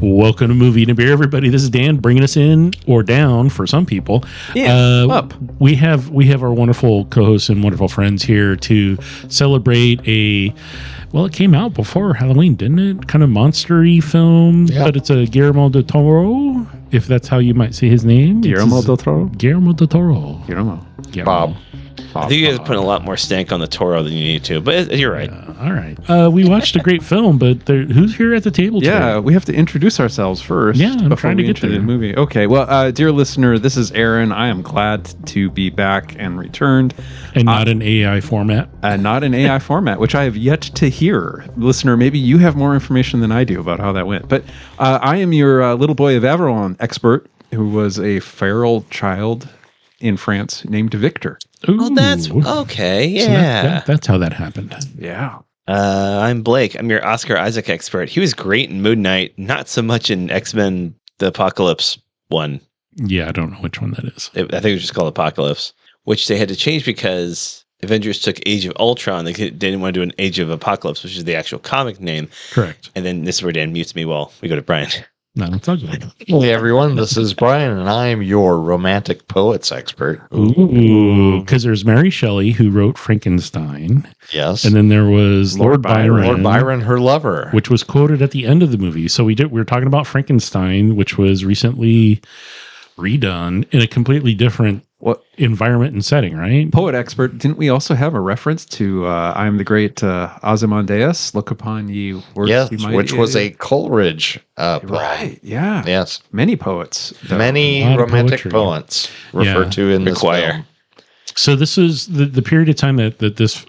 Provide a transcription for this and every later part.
Welcome to Movie and a Beer, everybody. This is Dan bringing us in or down for some people. Up. We have our wonderful co-hosts and wonderful friends here to celebrate it came out before Halloween, didn't it? Kind of monster-y film, but it's a Guillermo del Toro, if that's how you might say his name. Guillermo del Toro? Guillermo del Toro. Guillermo. Bob. I think you guys are putting a lot more stank on the Toro than you need to, but you're right. All right. We watched a great film, but who's here at the table today? Yeah, we have to introduce ourselves first. Yeah, I'm before trying to we get enter there. the movie. Okay, well, dear listener, this is Aaron. I am glad to be back and returned. And not an AI format. Not an AI format, which I have yet to hear. Listener, maybe you have more information than I do about how that went. But I am your little boy of Avalon expert who was a feral child in France named Victor. Ooh. Oh, that's okay. So Yeah. that's how that happened. Yeah. I'm Blake. I'm your Oscar Isaac expert. He was great in Moon Knight, not so much in X-Men The Apocalypse one. Yeah, I don't know which one that is. I think it was just called Apocalypse, which they had to change because Avengers took Age of Ultron. They didn't want to do an Age of Apocalypse, which is the actual comic name. Correct. And then this is where Dan mutes me while we go to Brian. No, it's all good. Hey everyone, this is Brian, and I am your romantic poets expert. Ooh, because there's Mary Shelley who wrote Frankenstein, Yes, and then there was Lord Byron, Lord Byron, her lover, which was quoted at the end of the movie. So we were talking about Frankenstein, which was recently redone in a completely different environment and setting, right? Poet expert, didn't we also have a reference to I am the great Ozymandias? Look upon ye works. yes, ye mighty. which was a Coleridge poem. Right, yeah. Yes, Many poets. many A lot of romantic poetry. poets referred to in this choir. film. So this is the period of time that this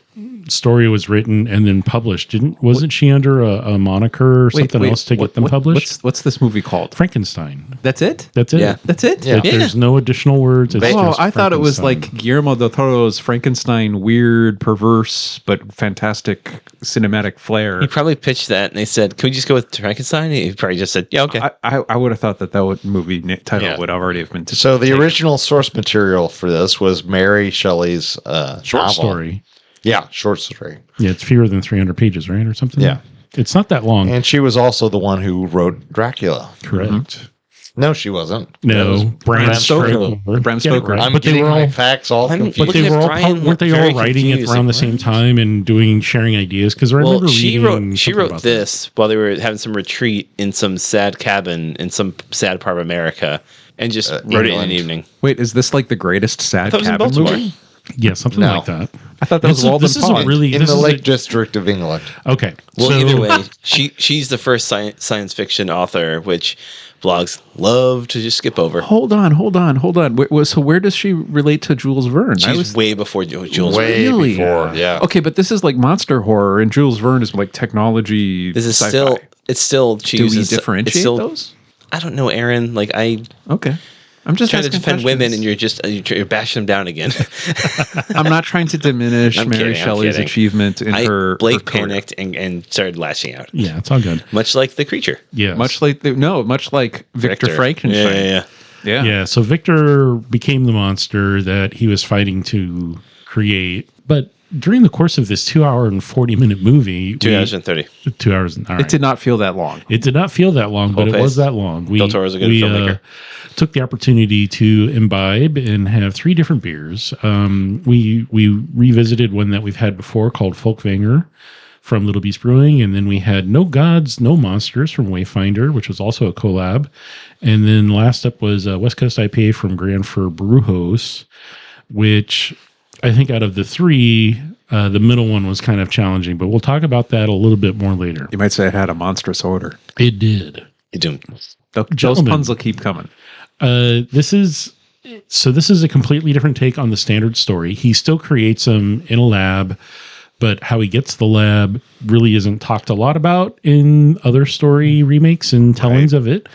story was written and then published. Wasn't she under a moniker or something else to get them published? What's this movie called? Frankenstein. That's it? That's it. Yeah. That's it? Yeah. There's no additional words. It's Oh, just I thought it was Frankenstein. like Guillermo del Toro's Frankenstein, weird, perverse, but fantastic cinematic flair. He probably pitched that, and they said, "Can we just go with Frankenstein?" He probably just said, "Yeah, okay." I would have thought that movie title Yeah. would already have been. So the original source material for this was Mary Shelley's short novel. story. Yeah, short story. Yeah, it's fewer than 300 pages, right, or something. Yeah. It's not that long. And she was also the one who wrote Dracula. Correct. No, she wasn't. No, That was Bram Stoker. Bram Get it Stoker. right. I'm But they getting were my all- facts all I'm confused. But they Looking were at all Brian weren't they very all writing it confused, around the like, same what? time and sharing ideas? Because I remember Well, she reading wrote something about this while they were having some retreat in some sad cabin in some sad part of America, and just wrote it in an England. evening. Wait, is this like the greatest sad thought it was in cabin Baltimore. movie? that. Yeah, something No. like that. I thought that was Walden This is a Pond. really in this the is Lake District of England. okay. Well, so, either way, she's the first science fiction author, which blogs love to just skip over. Hold on. So where does she relate to Jules Verne? She's way before Jules. Way Verne. Really? before, yeah. Okay, but this is like monster horror, and Jules Verne is like technology. This is sci-fi. still she Do we uses. differentiate it's still, those? I don't know, Aaron. Like I Okay, I'm just trying to asking defend women, and questions. you're bashing them down again. I'm not trying to diminish I'm Mary kidding, I'm Shelley's kidding. achievement in her. Blake her career. panicked and started lashing out, yeah, it's all good. much like the creature. Yeah, Much like Victor Frankenstein. Yeah. yeah. So Victor became the monster that he was fighting to create, but during the course of this 2 hour and 40-minute movie, 2 hours and 30. 2 hours. All right. It did not feel that long. It did not feel that long, but Full it was pace. that long. Del Toro's a good filmmaker. Took the opportunity to imbibe and have 3 different beers. We revisited one that we've had before called Folkvanger from Little Beast Brewing, and then we had No Gods, No Monsters from Wayfinder, which was also a collab. And then last up was West Coast IPA from Grand Fir Brujos, which I think out of the 3, the middle one was kind of challenging, but we'll talk about that a little bit more later. You might say it had a monstrous odor. It did. You do. Those Gentlemen. puns will keep coming. This is a completely different take on the standard story. He still creates them in a lab, but how he gets the lab really isn't talked a lot about in other story remakes and tellings of it.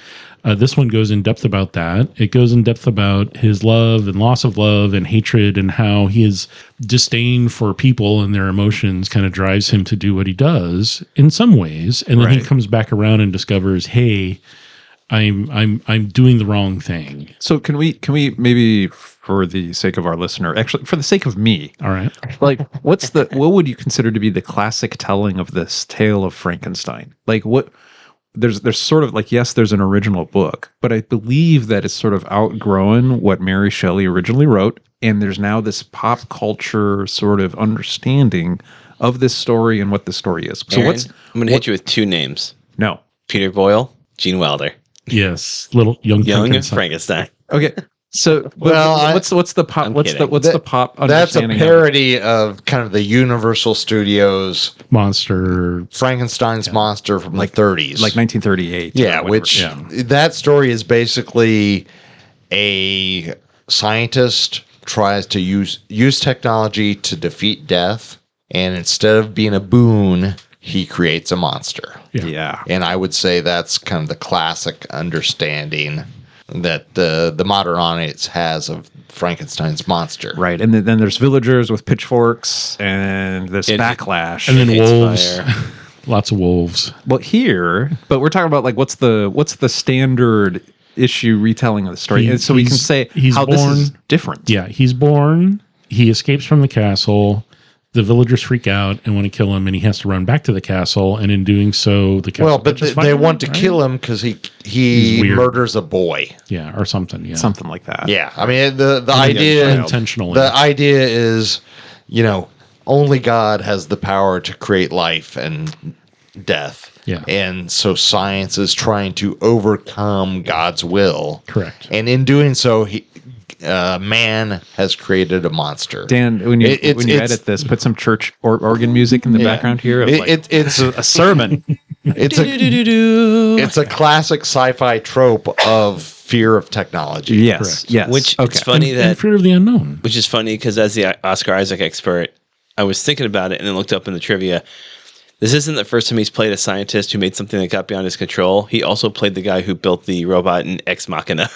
This one goes in depth about that. It goes in depth about his love and loss of love and hatred, and how his disdain for people and their emotions kind of drives him to do what he does in some ways. And then he Right. comes back around and discovers, hey, I'm doing the wrong thing. So can we maybe, for the sake of our listener, actually for the sake of me, All right. like what would you consider to be the classic telling of this tale of Frankenstein? Like what there's sort of like, yes, there's an original book, but I believe that it's sort of outgrown what Mary Shelley originally wrote, and there's now this pop culture sort of understanding of this story and what the story is. So Aaron, I'm going to hit you with two names: no. Peter Boyle, Gene Wilder. Yes, little young Frankenstein. Okay. So, Well, what's the pop? I'm What's kidding. the pop? That's a understanding of it? parody of kind of the Universal Studios monster. Frankenstein's monster from the 30s. like 1938. Yeah, or whatever. which that story is basically a scientist tries to use technology to defeat death, and instead of being a boon, he creates a monster. Yeah. And I would say that's kind of the classic understanding that the modern audience has of Frankenstein's monster. Right, and then there's villagers with pitchforks, and this backlash, And then It's wolves. fire. Lots of wolves. Well, but we're talking about like what's the standard issue retelling of the story, and so we can say how this is different. Yeah, he's born. He escapes from the castle. The villagers freak out and want to kill him, and he has to run back to the castle. And in doing so, the castle. Well, but they want to kill him because he weird. murders a boy. Yeah, or something. Yeah, Something like that. Yeah, I mean the idea unintentionally. The idea is, only God has the power to create life and death. Yeah. And so science is trying to overcome God's will. Correct. And in doing so, man has created a monster. Dan, when you edit this, put some church or organ music in the background here. It's a sermon. It's a classic sci-fi trope of fear of technology. Yes, Correct. yes. Which it's funny and fear of the unknown. Which is funny because as the Oscar Isaac expert, I was thinking about it and then looked up in the trivia. This isn't the first time he's played a scientist who made something that got beyond his control. He also played the guy who built the robot in Ex Machina.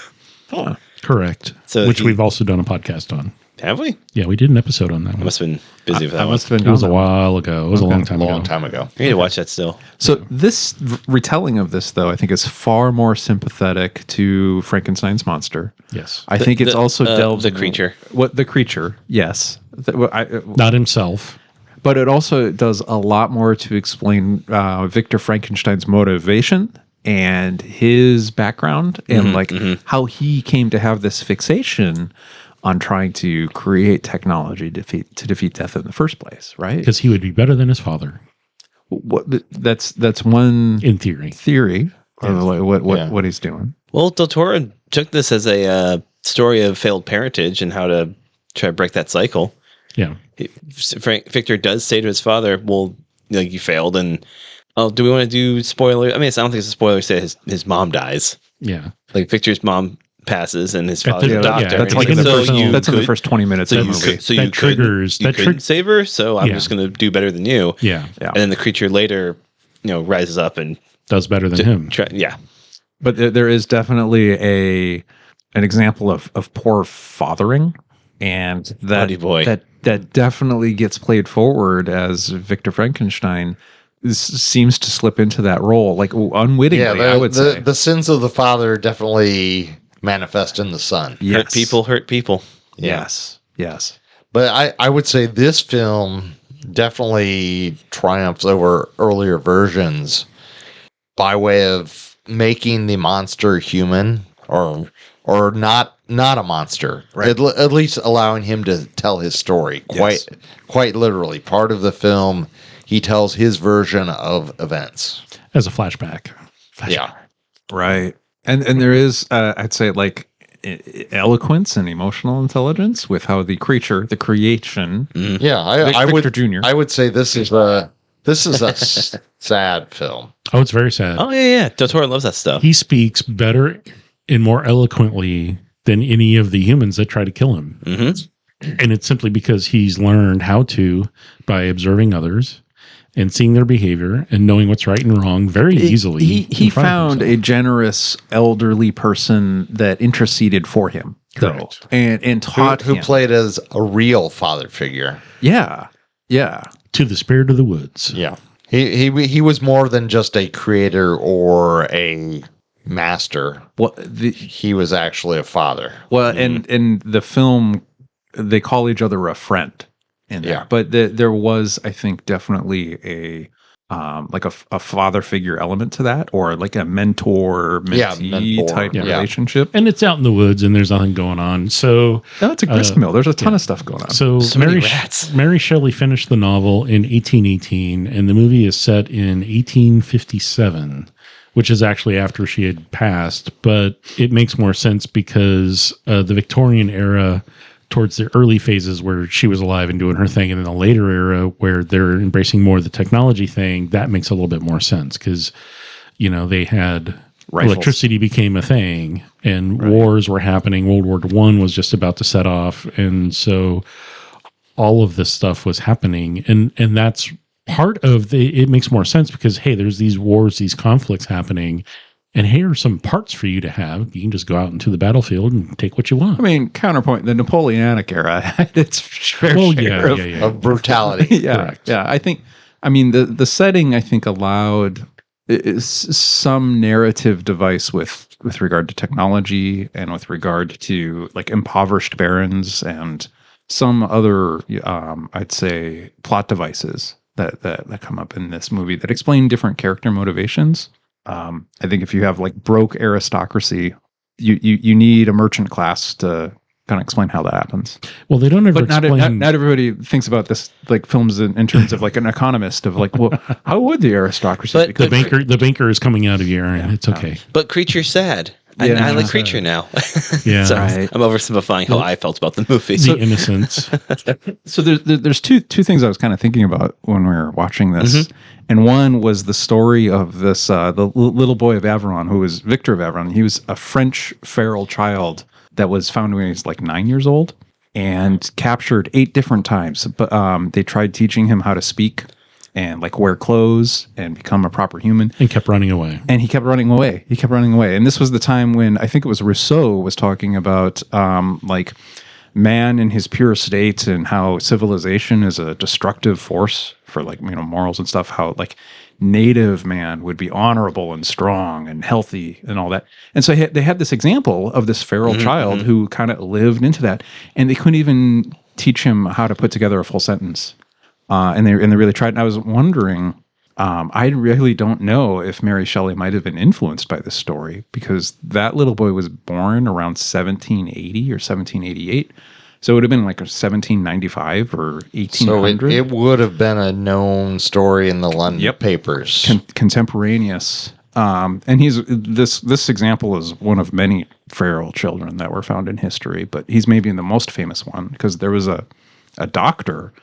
Correct. So which we've also done a podcast on. Have we? Yeah, we did an episode on that I one. must have been busy with that one. must have been It was a while ago. It was a long time ago. I need to watch that still. So this retelling of this, though, I think is far more sympathetic to Frankenstein's monster. Yes. I think it's also delves the creature. The creature, yes. Not himself. But it also does a lot more to explain Victor Frankenstein's motivation and his background and how he came to have this fixation on trying to create technology to defeat death in the first place, right? Because he would be better than his father. That's one in theory of what he's doing. Well, Del Toro took this as a story of failed parentage and how to try to break that cycle. Yeah. Victor does say to his father, well, you failed. And do we want to do spoiler? I mean, I don't think it's a spoiler to say his mom dies. Yeah. Like Victor's mom passes and his father's the- a doctor. yeah, That's and like he's in like, the first 20 minutes of the movie. So that you triggers- that couldn't save her, so I'm Yeah. just going to do better than you. Yeah. Yeah. And then the creature later, rises up and Does better than him. But there is definitely an example of poor fathering, and Buddy boy. that definitely gets played forward as Victor Frankenstein seems to slip into that role, like unwittingly. Yeah, I would say the sins of the father definitely manifest in the son. Yes. Hurt people. Yes. But I would say this film definitely triumphs over earlier versions by way of making the monster human or not a monster. Right. At least allowing him to tell his story quite literally. Part of the film, he tells his version of events. As a flashback. Yeah. Right. And there is, I'd say, like eloquence and emotional intelligence with how the creation. Yeah, I Victor would Jr. I would say this is a sad film. Oh, it's very sad. Oh, yeah. Del Toro loves that stuff. He speaks better and more eloquently than any of the humans that try to kill him. Mm-hmm. And it's simply because he's learned how to by observing others and seeing their behavior and knowing what's right and wrong very easily. He in front of found a himself. generous elderly person that interceded for him, Correct. and taught Who him. played as a real father figure. Yeah. To the spirit of the woods. Yeah. He was more than just a creator or a master. Well, He was actually a father. and in the film, they call each other a friend. In there. Yeah. But there was, I think, definitely like a father figure element to that, or like a mentor mentee type relationship. And it's out in the woods and there's nothing going on. So no, it's a grist mill. There's a ton of stuff going on. So Mary Shelley finished the novel in 1818, and the movie is set in 1857, which is actually after she had passed. But it makes more sense because the Victorian era, towards the early phases where she was alive and doing her thing, and then the later era where they're embracing more of the technology thing, that makes a little bit more sense because, they had rifles. Electricity became a thing, and wars were happening. World War I was just about to set off, and so all of this stuff was happening, and that's part of it makes more sense because, hey, there's these wars, these conflicts happening. And here are some parts for you to have. You can just go out into the battlefield and take what you want. I mean, counterpoint, the Napoleonic era had its fair share of brutality. Correct. Yeah. The setting, I think, allowed some narrative device with regard to technology and with regard to like impoverished barons and some other, I'd say, plot devices that come up in this movie that explain different character motivations. I think if you have like broke aristocracy, you need a merchant class to kind of explain how that happens. Well, they don't ever explain. Not everybody thinks about this like films in terms of like an economist of like, well, how would the aristocracy? But the banker is coming out of your area. It's okay. But Creature's sad. I like Creature now. Yeah, so I'm oversimplifying how I felt about the movie. The innocence. So there's two things I was kind of thinking about when we were watching this, and one was the story of this the little boy of Aveyron, who was Victor of Aveyron. He was a French feral child that was found when he was like 9 years old and captured 8 different times. But they tried teaching him how to speak and like wear clothes and become a proper human. And kept running away. And he kept running away. And this was the time when I think it was Rousseau was talking about like man in his pure state and how civilization is a destructive force for like, morals and stuff, how like native man would be honorable and strong and healthy and all that. And so they had this example of this feral child who kind of lived into that, and they couldn't even teach him how to put together a full sentence. And they really tried. And I was wondering, I really don't know if Mary Shelley might have been influenced by this story, because that little boy was born around 1780 or 1788. So it would have been like 1795 or 1800. So it would have been a known story in the London papers. Contemporaneous. And this example is one of many feral children that were found in history, but he's maybe the most famous one because there was a doctor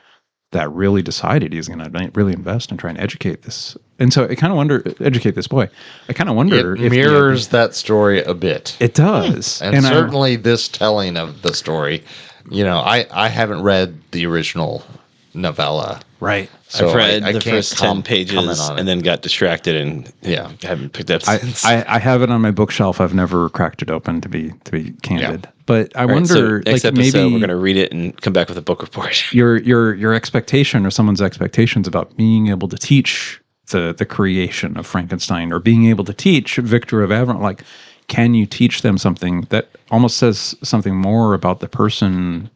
that really decided he's going to really invest and try and educate this. And so I kind of wonder, educate this boy. I kind of wonder if mirrors that story a bit. It does. And certainly this telling of the story, I haven't read the original novella. Right. So I've read the first 10 pages and then got distracted and haven't picked up since. I have it on my bookshelf. I've never cracked it open, to be candid. Yeah. But I wonder, so next episode, maybe we're going to read it and come back with a book report. Your expectation or someone's expectations about being able to teach the creation of Frankenstein, or being able to teach Victor of Aveyron, like, can you teach them something that almost says something more about the person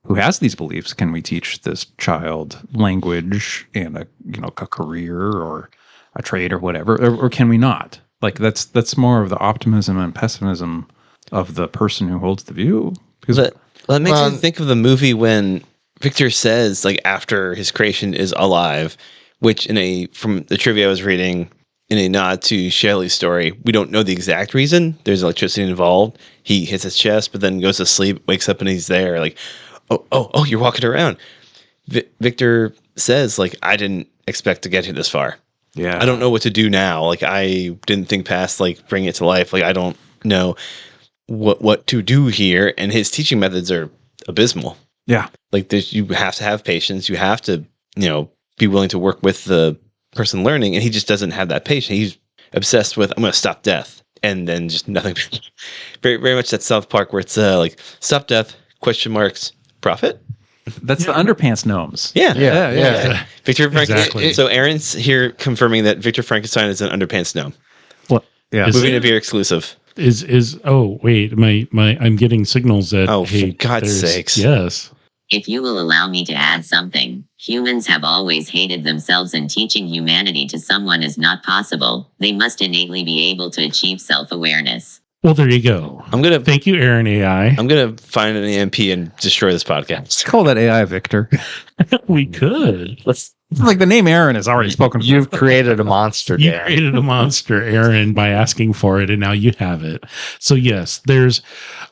who has these beliefs? Can we teach this child language and a career or a trade or whatever, or can we not? Like that's more of the optimism and pessimism of the person who holds the view. Because that makes me think of the movie when Victor says, like, after his creation is alive, which from the trivia I was reading, in a nod to Shelley's story, we don't know the exact reason. There's electricity involved. He hits his chest, but then goes to sleep, wakes up, and he's there. Like, oh, you're walking around. Victor says, like, I didn't expect to get here this far. Yeah. I don't know what to do now. Like, I didn't think past, like, bringing it to life. Like, I don't know what to do here. And his teaching methods are abysmal. Yeah. Like, you have to have patience. You have to, be willing to work with the person learning. And he just doesn't have that patience. He's obsessed with, I'm going to stop death. And then just nothing. Very, very much that South Park where it's like, stop death, ? Profit? That's the underpants gnomes. Yeah. Victor Frankenstein. Exactly. So Aaron's here confirming that Victor Frankenstein is an underpants gnome. Well, yeah. Moving to Beer exclusive. Is oh wait, my I'm getting signals that for God's sakes. Yes. If you will allow me to add something, humans have always hated themselves, and teaching humanity to someone is not possible. They must innately be able to achieve self-awareness. Well, there you go. Thank you, Aaron AI. I'm gonna find an EMP and destroy this podcast. Call that AI Victor. We could. Let's. Like the name Aaron is already spoken. You've created a monster, You Dan. created a monster, Aaron, by asking for it, and now you have it. So yes,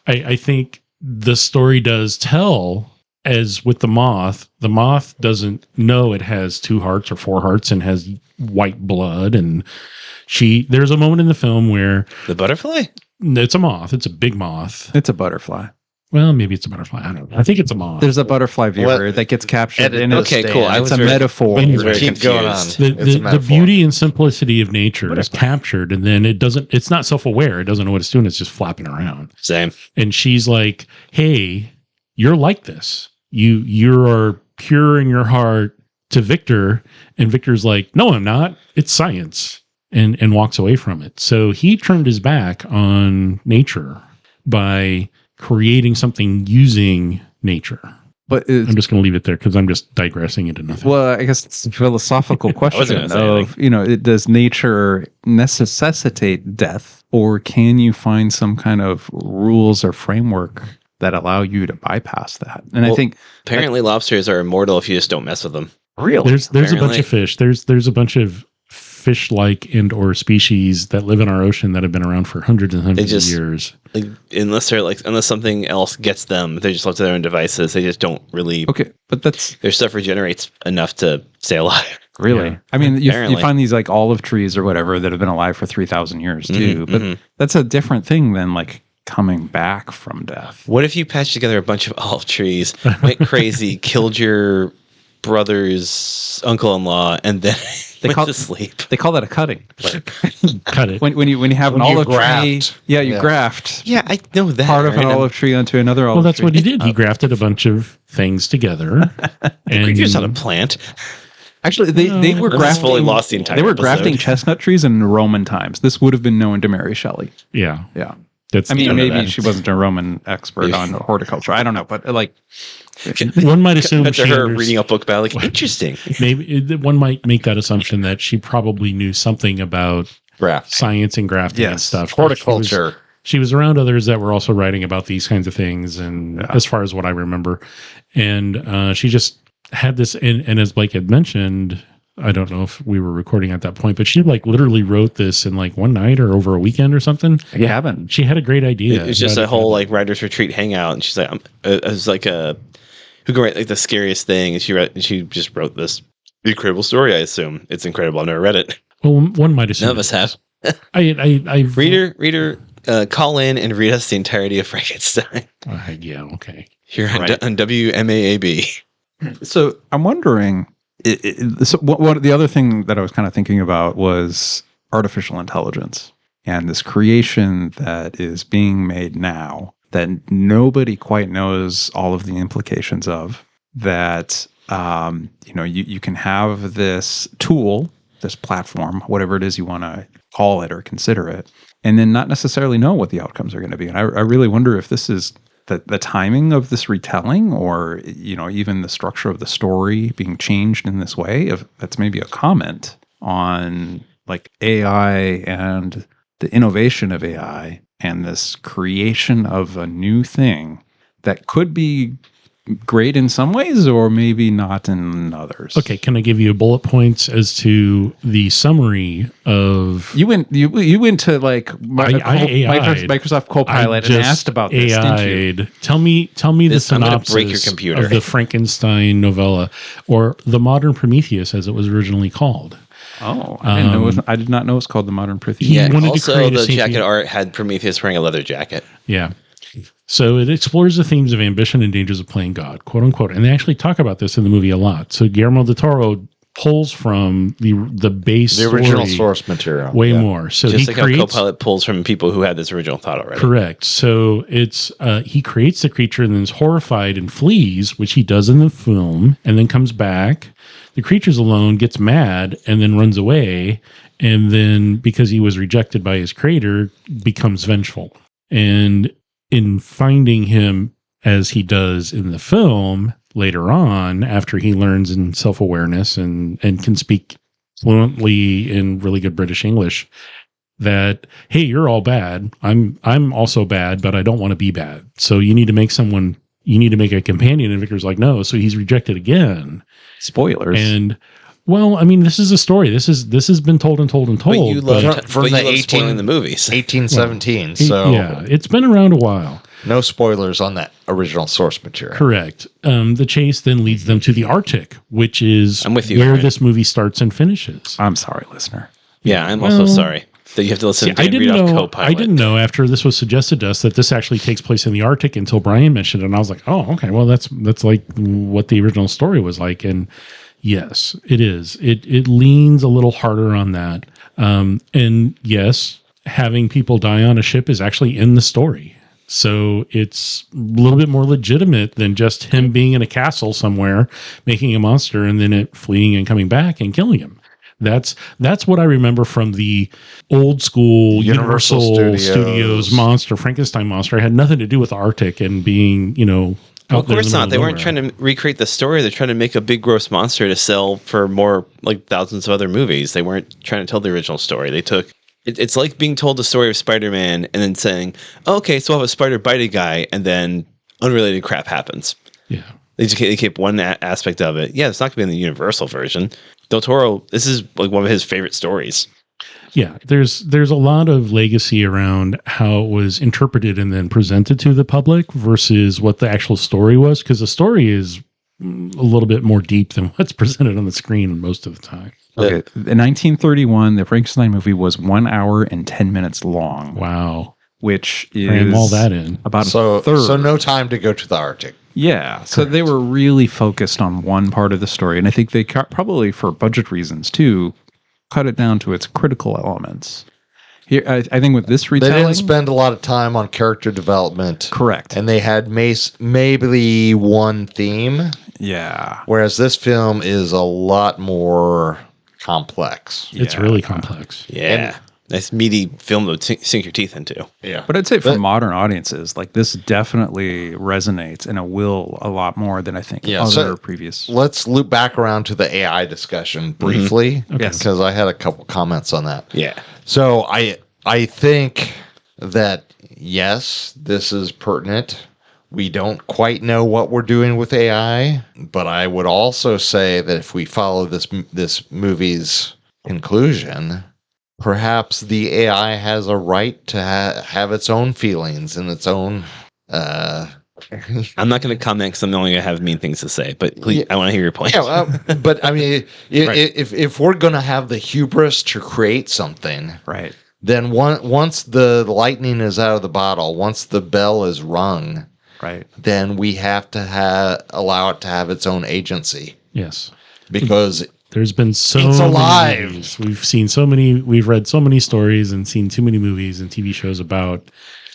I think the story does tell, as with the moth doesn't know it has 2 hearts or 4 hearts and has white blood, and there's a moment in the film where The butterfly? it's a moth. It's a big moth. It's a butterfly. Well, maybe it's a butterfly. I don't know. I think it's a moth. There's a butterfly viewer that gets captured in Okay, cool. It's a metaphor. Keep going on. The beauty and simplicity of nature is captured, and then it's not self-aware. It doesn't know what it's doing. It's just flapping around. Same. And she's like, hey, you're like this. You are pure in your heart to Victor. And Victor's like, no, I'm not. It's science. And walks away from it. So he turned his back on nature by creating something using nature. But I'm just going to leave it there because I'm just digressing into nothing. well, I guess it's a philosophical question gonna say of, does nature necessitate death, or can you find some kind of rules or framework that allow you to bypass that? And I think Apparently, lobsters are immortal if you just don't mess with them. really There's a bunch apparently. of fish. There's a bunch of fish-like and or species that live in our ocean that have been around for hundreds and hundreds of years. Like, unless something else gets them, they're just left to their own devices. They just don't really. okay, but that's Their stuff regenerates enough to stay alive. really. Yeah. I mean, you Apparently. find these like olive trees or whatever that have been alive for 3,000 years too, Mhm, but mhm. that's a different thing than like coming back from death. What if you patched together a bunch of olive trees, went crazy, killed your brother's uncle-in-law, and then went call- to sleep? They call that a cutting. Cut it. When you have an When you olive tree, graft. you Yeah. graft Yeah, I know that. part of an right? olive tree onto another olive Well, that's tree. what he did. He grafted a bunch of things together. You're just not a and plant. Actually, they were I just grafting. fully lost the entire They were episode. grafting chestnut trees in Roman times. This would have been known to Mary Shelley. yeah, Yeah, that's I mean, know maybe that. she wasn't a Roman expert Yeah. on horticulture. I don't know, but like, one might assume After she her understood- reading a book about interesting. one might make that assumption that she probably knew something about Graft. science and grafting and Yes. stuff. Horticulture. She was around others that were also writing about these kinds of things, and as far as what I remember, and she just had this. And as Blake had mentioned, I don't know if we were recording at that point, but she like literally wrote this in like one night or over a weekend or something. you haven't. She had a great idea. It was just a whole like writer's retreat hangout, and she's like, it was like who can write like the scariest thing, and she just wrote this incredible story. I assume it's incredible. I've never read it. Well, one might assume. None of us have. I Reader, call in and read us the entirety of Frankenstein yeah, okay. here Right. on WMAAB. So I'm wondering. So what the other thing that I was kind of thinking about was artificial intelligence and this creation that is being made now that nobody quite knows all of the implications of. That you can have this tool, this platform, whatever it is you want to call it or consider it, and then not necessarily know what the outcomes are going to be. And I really wonder if this is the timing of this retelling, or even the structure of the story being changed in this way. If that's maybe a comment on like AI and the innovation of AI and this creation of a new thing that could be great in some ways or maybe not in others. Okay, can I give you bullet points as to the summary of? You went to like Microsoft Copilot and asked about this, didn't you? AI'd. Tell me the I'm gonna synopsis break your computer. of the Frankenstein novella, or the Modern Prometheus, as it was originally called. Oh, I did not know it's called the Modern Prometheus. He Yeah. wanted to Also, create a the sentient- jacket art had Prometheus wearing a leather jacket. Yeah. So it explores the themes of ambition and dangers of playing God, quote unquote. And they actually talk about this in the movie a lot. So Guillermo del Toro pulls from the base, The original story source material. way Yeah. more. So Just he like creates how Copilot pulls from people who had this original thought already. correct. So it's he creates the creature and then is horrified and flees, which he does in the film, and then comes back. The creature's alone, gets mad, and then runs away. And then, because he was rejected by his creator, becomes vengeful. And in finding him as he does in the film, later on after he learns in self-awareness and can speak fluently in really good British English that, hey, you're all bad. I'm also bad, but I don't want to be bad. So you need to make a companion. And Vicar's like, no. So he's rejected again. Spoilers. And well, I mean, this is a story. This has been told and told and told. But you love, from but the you love 18 spoiling the movies. 1817. So yeah, it's been around a while. no spoilers on that original source material. Correct. The chase then leads them to the Arctic, which is I'm with you, where Ryan. this movie starts and finishes. I'm sorry, listener. Yeah, I'm Well, also sorry that you have to listen See, to Dan read off co-pilot. I didn't know after this was suggested to us that this actually takes place in the Arctic until Brian mentioned it, and I was like, oh, okay, well, that's like what the original story was like, and yes, it is. It leans a little harder on that, and yes, having people die on a ship is actually in the story. So it's a little bit more legitimate than just him being in a castle somewhere, making a monster, and then it fleeing and coming back and killing him. That's what I remember from the old school Universal Studios monster, Frankenstein monster. It had nothing to do with Arctic and being, Well, out of there in course the not. They middle weren't of trying to recreate the story. They're trying to make a big gross monster to sell for more, like thousands of other movies. They weren't trying to tell the original story. They took it's like being told the story of Spider-Man and then saying, oh, okay, so we'll have a spider bite a guy, and then unrelated crap happens. Yeah. They keep one aspect of it. Yeah, it's not going to be in the Universal version. Del Toro, this is like one of his favorite stories. Yeah, there's a lot of legacy around how it was interpreted and then presented to the public versus what the actual story was, because the story is a little bit more deep than what's presented on the screen most of the time. Okay. In 1931, the Frankenstein movie was 1 hour and 10 minutes long. Wow. Which is Cram all that in. about So a third. so no time to go to the Arctic. Yeah. So they were really focused on one part of the story. And I think they probably, for budget reasons too, cut it down to its critical elements. Here, I think with this They retelling, didn't spend a lot of time on character development. correct. And they had maybe one theme, Yeah. whereas this film is a lot more complex. It's Yeah. really complex. Yeah. Nice meaty film to sink your teeth into. Yeah. But I'd say for But- modern audiences, like this definitely resonates and it will a lot more than I think Yeah, other so- previous. Let's loop back around to the AI discussion briefly, Yes. because I had a couple comments on that. Yeah. So I think that yes, this is pertinent. We don't quite know what we're doing with AI, but I would also say that if we follow this movie's conclusion, perhaps the AI has a right to have its own feelings and its own. I'm not going to comment because I'm only going to have mean things to say, but please, Yeah. I want to hear your point. Yeah, but I mean, if we're going to have the hubris to create something, Right. then once the lightning is out of the bottle, once the bell is rung, Right. then we have to allow it to have its own agency, Yes. because There's been so It's many alive. movies. We've read so many stories and seen too many movies and TV shows about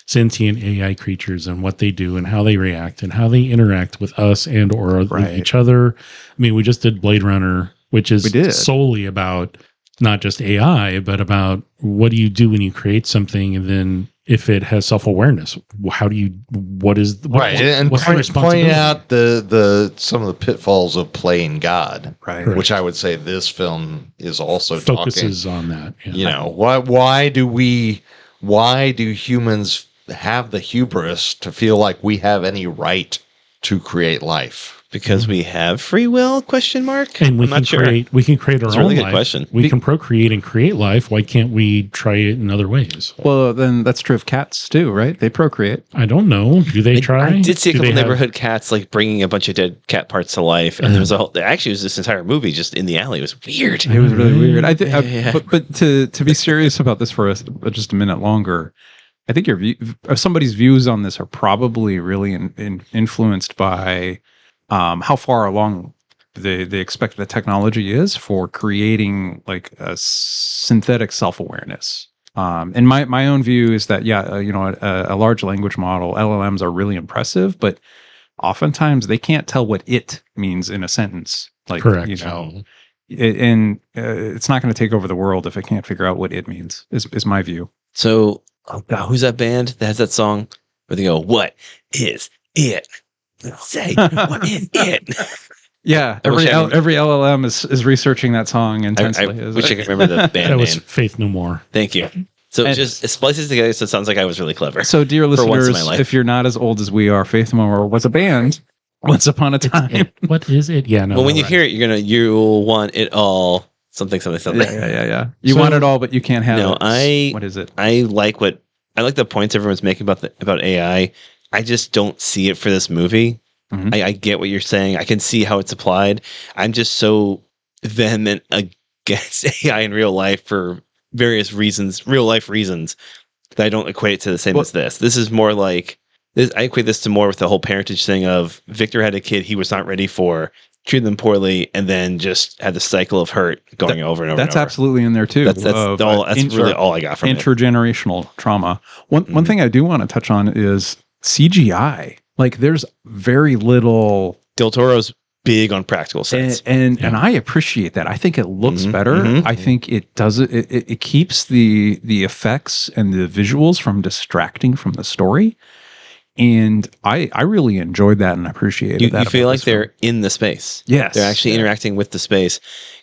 sentient AI creatures and what they do and how they react and how they interact with us and or with Right. each other. I mean, we just did Blade Runner, which is We did. solely about not just AI, but about what do you do when you create something, and then if it has self-awareness, what is right, and what's the pointing responsibility? out the some of the pitfalls of playing God, Right. Correct. which I would say this film is also Focuses on that. Yeah. talking. You know, why do humans have the hubris to feel like we have any right to create life? Because we have free will? Question mark. And we I'm can not sure. create our That's a own really good life. question. We can procreate and create life. Why can't we try it in other ways? Well, then that's true of cats too, right? They procreate. I don't know. Do they try? I did see a Do couple they have- neighborhood cats like bringing a bunch of dead cat parts to life, and there was a whole. Actually, it was this entire movie just in the alley. It was weird. It was really weird. Yeah. But to be serious about this for just a minute longer, I think somebody's views on this are probably really influenced by how far along they expect the technology is for creating like a synthetic self-awareness. And my own view is that a large language model, LLMs, are really impressive, but oftentimes they can't tell what it means in a sentence. Like, Correct. it's not going to take over the world if it can't figure out what it means. Is my view. So, oh God, who's that band that has that song where they go, "What is it?" Say, what is it? Yeah, I wish every LLM is researching that song I intensely. wish I could remember the band That was name. Faith No More. Thank you. So And- it splices together, so it sounds like I was really clever. So, dear For once in listeners, my life. if you're not as old as we are, Faith No More was a band once upon a time. What is it? Yeah, no. Well, when you right. hear it, you'll want it all. Something. Yeah. You So- want it all, but you can't have No, it. What is it? I like the points everyone's making about AI. I just don't see it for this movie. Mhm. I get what you're saying. I can see how it's applied. I'm just so vehement against AI in real life for various reasons, real life reasons, that I don't equate it to the same as this. This is more like this. I equate this to more with the whole parentage thing of Victor had a kid he was not ready for, treated them poorly, and then just had the cycle of hurt going over and over. That's and over. absolutely in there too. That's really all I got from it. Intergenerational trauma. One thing I do want to touch on is CGI. Like, there's very little, Del Toro's big on practical sets. and I appreciate that. I think it looks better. I think it does it keeps the effects and the visuals from distracting from the story. And I really enjoyed that and appreciated that. You feel about like this film. they're in the space. Yes. They're actually interacting with the space.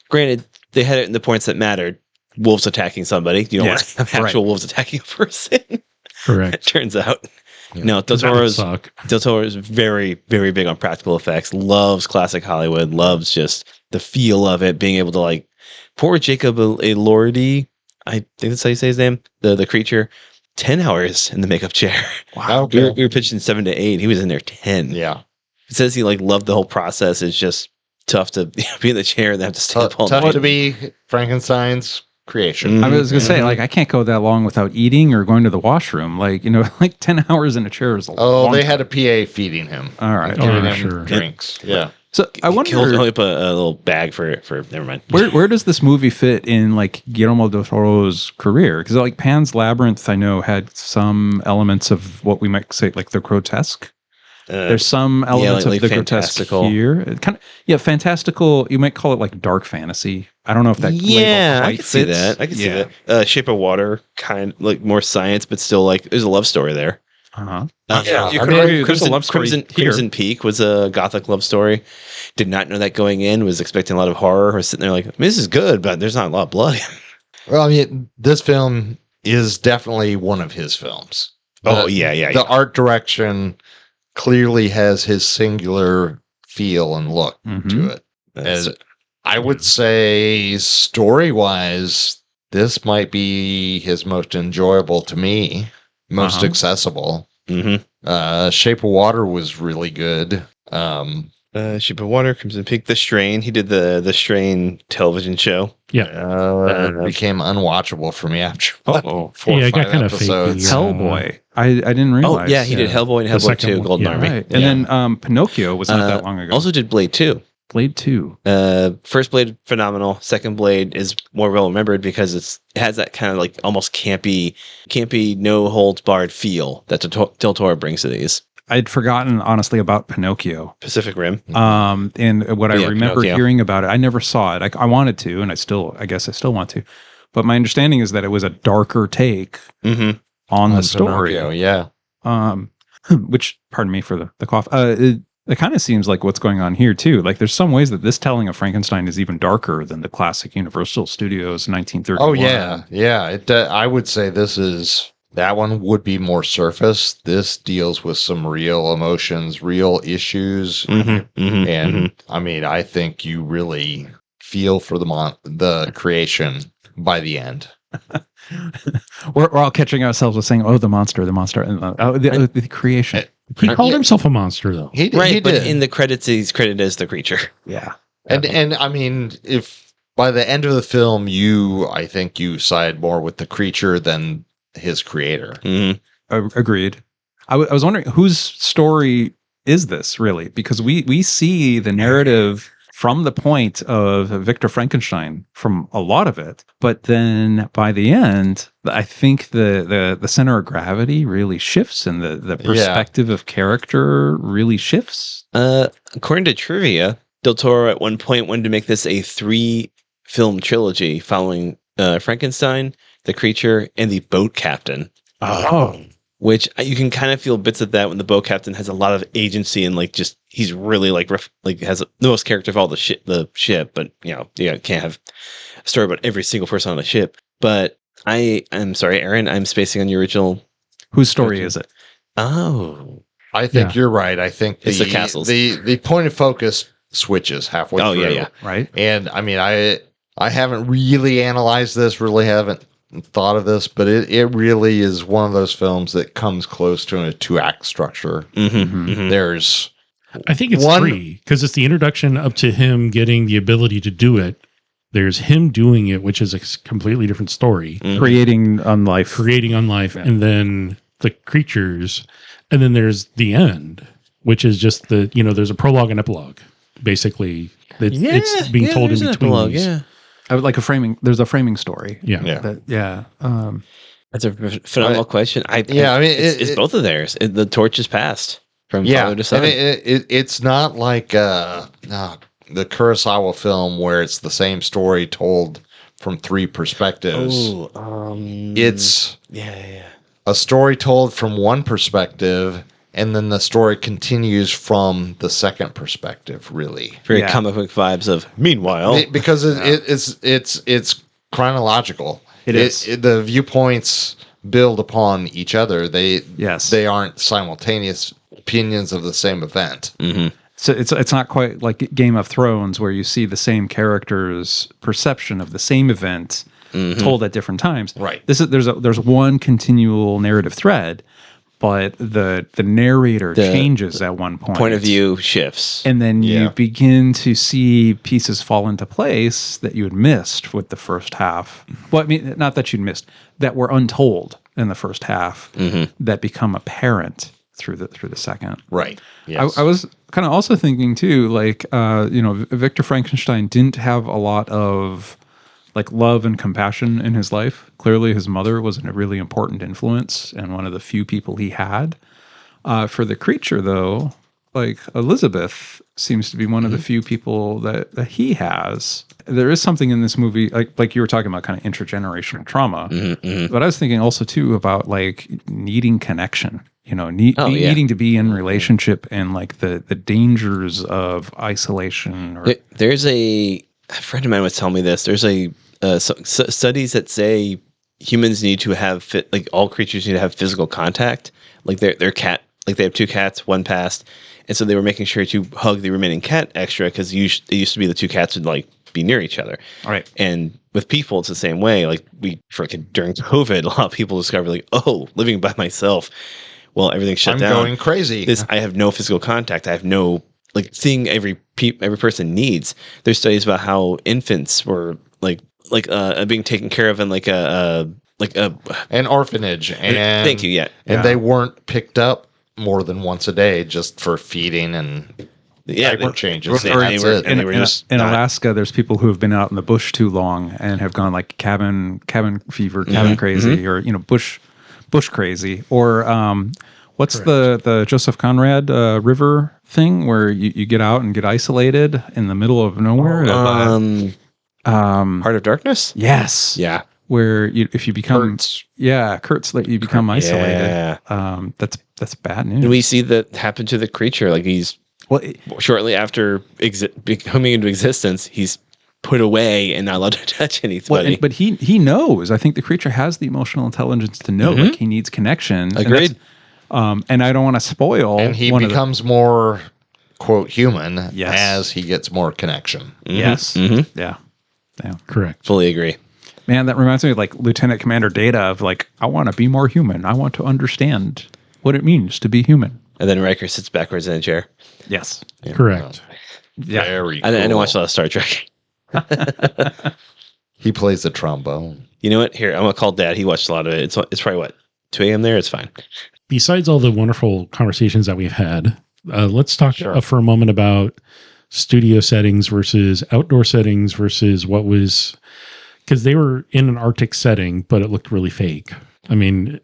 Granted, they had it in the points that mattered. Wolves attacking somebody. You don't want to have actual wolves attacking a person. Correct. It turns out. Yeah. No, Del That would Toro's suck. very, very big on practical effects. Loves classic Hollywood. Loves just the feel of it. Being able to, like, poor Jacob Elordi, I think that's how you say his name. The creature. 10 hours in the makeup chair. Wow. We were pitching 7 to 8. He was in there 10. Yeah. It says he loved the whole process. It's just tough to be in the chair and have to stand up all Tough night. to be Frankenstein's creation. I was gonna say, like, I can't go that long without eating or going to the washroom. Like, 10 hours in a chair is a Oh, long they time. had a PA feeding him. All right. Oh, Giving yeah, him sure. drinks. Yeah. So I He wonder held up a little bag for never mind. where does this movie fit in, like, Guillermo del Toro's career? Because, like, Pan's Labyrinth, I know, had some elements of what we might say, like, the grotesque. There's some elements like of the fantastical. grotesque here. It kind of, fantastical. You might call it like dark fantasy. I don't know if that. label I quite can see fits. that. I can see that. Shape of Water, kind of like more science, but still like there's a love story there. Uh-huh. Yeah, you I could mean, argue there's a love story here. Crimson Peak was a gothic love story. Did not know that going in. Was expecting a lot of horror. Was sitting there like, this is good, but there's not a lot of blood. Well, I mean, this film is definitely one of his films. The art direction clearly has his singular feel and look Mhm. to it. As I would say, story-wise, this might be his most enjoyable to me, most Uh-huh. accessible. Mm-hmm. Shape of Water was really good. Shape of Water, Crimson Peak, The Strain. He did the Strain television show. It became unwatchable for me after Oh, 4 Yeah, or it got 5 kinda episodes. fakey. Hellboy. I didn't realize. Oh yeah, he did Hellboy and The Hellboy second 2, one, Golden yeah. Army. Right. And then Pinocchio was not that long ago. Also did Blade 2. Blade 2. First Blade, phenomenal. Second Blade is more well remembered because it has that kind of like almost campy, no holds barred feel that Del Toro brings to these. I'd forgotten, honestly, about Pinocchio. Pacific Rim. And what I Yeah, remember Pinocchio. hearing about it, I never saw it. I wanted to, and I guess I still want to. But my understanding is that it was a darker take Mm-hmm. on the On story. Pinocchio, yeah. Which, pardon me for the cough. It kind of seems like what's going on here too. Like, there's some ways that this telling of Frankenstein is even darker than the classic Universal Studios 1931. Oh yeah. I would say that one would be more surface. This deals with some real emotions, real issues, and I mean, I think you really feel for the creation by the end. We're all catching ourselves with saying, "Oh, the monster," and the creation. He called himself a monster, though. He Right, but did. in the credits, he's credited as the creature. Yeah, And I mean, if by the end of the film, I think you side more with the creature than his creator. Mm-hmm. Agreed. I was wondering whose story is this really? Because we see the narrative from the point of Victor Frankenstein from a lot of it, but then by the end, I think the center of gravity really shifts, and the perspective of character really shifts. According to trivia, Del Toro at one point wanted to make this a 3-film trilogy following Frankenstein, the creature, and the boat captain. Oh, which you can kind of feel bits of that when the boat captain has a lot of agency and like just he's really like has the most character of all the ship. But you know, you can't have a story about every single person on the ship. But I'm sorry, Aaron, I'm spacing on your original. Whose story is it? Oh, I think you're right. I think it's the castles. The point of focus switches halfway through. Yeah, right. And I mean, I haven't really analyzed this, really haven't thought of this, but it really is one of those films that comes close to a 2-act structure. There's, I think it's 3 because it's the introduction up to him getting the ability to do it. There's him doing it, which is a completely different story. Creating unlife. And then the creatures. And then there's the end, which is just there's a prologue and epilogue. Basically, it's being told in between. Epilogue, I would like there's a framing story. Yeah. That's a phenomenal question. I mean, it's both of theirs. The torch is passed from father to son. I mean, it's not like the Kurosawa film where it's the same story told from 3 perspectives. It's a story told from one perspective, and then the story continues from the second perspective. Really, very comic book vibes of. Meanwhile, because it's chronological. It is. The viewpoints build upon each other. They aren't simultaneous opinions of the same event. So it's not quite like Game of Thrones where you see the same character's perception of the same event told at different times. Right. There's one continual narrative thread, but the narrator changes at one point. Point of view shifts. And then you begin to see pieces fall into place that you had missed with the first half. Well, I mean, not that you'd missed, that were untold in the first half that become apparent through the second. Right. Yes. I was kind of also thinking too, like, Victor Frankenstein didn't have a lot of like love and compassion in his life. Clearly his mother was a really important influence and one of the few people he had. For the creature though, like Elizabeth seems to be one of the few people that he has. There is something in this movie, like you were talking about kind of intergenerational trauma, but I was thinking also too about like needing connection, needing to be in relationship and like the dangers of isolation. There's a friend of mine was telling me this. There's studies that say humans need to have all creatures need to have physical contact. Like their cat, like they have 2 cats, one passed, and so they were making sure to hug the remaining cat extra because it used to be the 2 cats would like be near each other. Right. And with people, it's the same way. Like during COVID, a lot of people discovered like, oh, living by myself. Well, everything's shut down. I'm going crazy. I have no physical contact. I have no seeing every person needs. There's studies about how infants were being taken care of in an orphanage, and thank you, and they weren't picked up more than once a day just for feeding and diaper changes. In Alaska, there's people who have been out in the bush too long and have gone like cabin fever, cabin crazy, or bush crazy, or what's the Joseph Conrad river thing where you get out and get isolated in the middle of nowhere? Heart of Darkness? Yes. Yeah. Where if you become Kurtz, that you become isolated. Yeah. That's bad news. And we see that happen to the creature. Like he's shortly after coming into existence, he's put away and not allowed to touch anybody. But he knows. I think the creature has the emotional intelligence to know like he needs connection. Agreed. And I don't want to spoil. And he becomes more quote human as he gets more connection. Yes. Yeah. Correct. Fully agree. Man, that reminds me of like Lieutenant Commander Data of like, I want to be more human. I want to understand what it means to be human. And then Riker sits backwards in a chair. Yes. Yeah. Correct. Yeah. Very cool. I don't watch a lot of Star Trek. He plays the trombone. You know what? Here, I'm going to call Dad. He watched a lot of it. It's probably 2 a.m. there? It's fine. Besides all the wonderful conversations that we've had, let's talk for a moment about studio settings versus outdoor settings versus what was, because they were in an Arctic setting, but it looked really fake. I mean,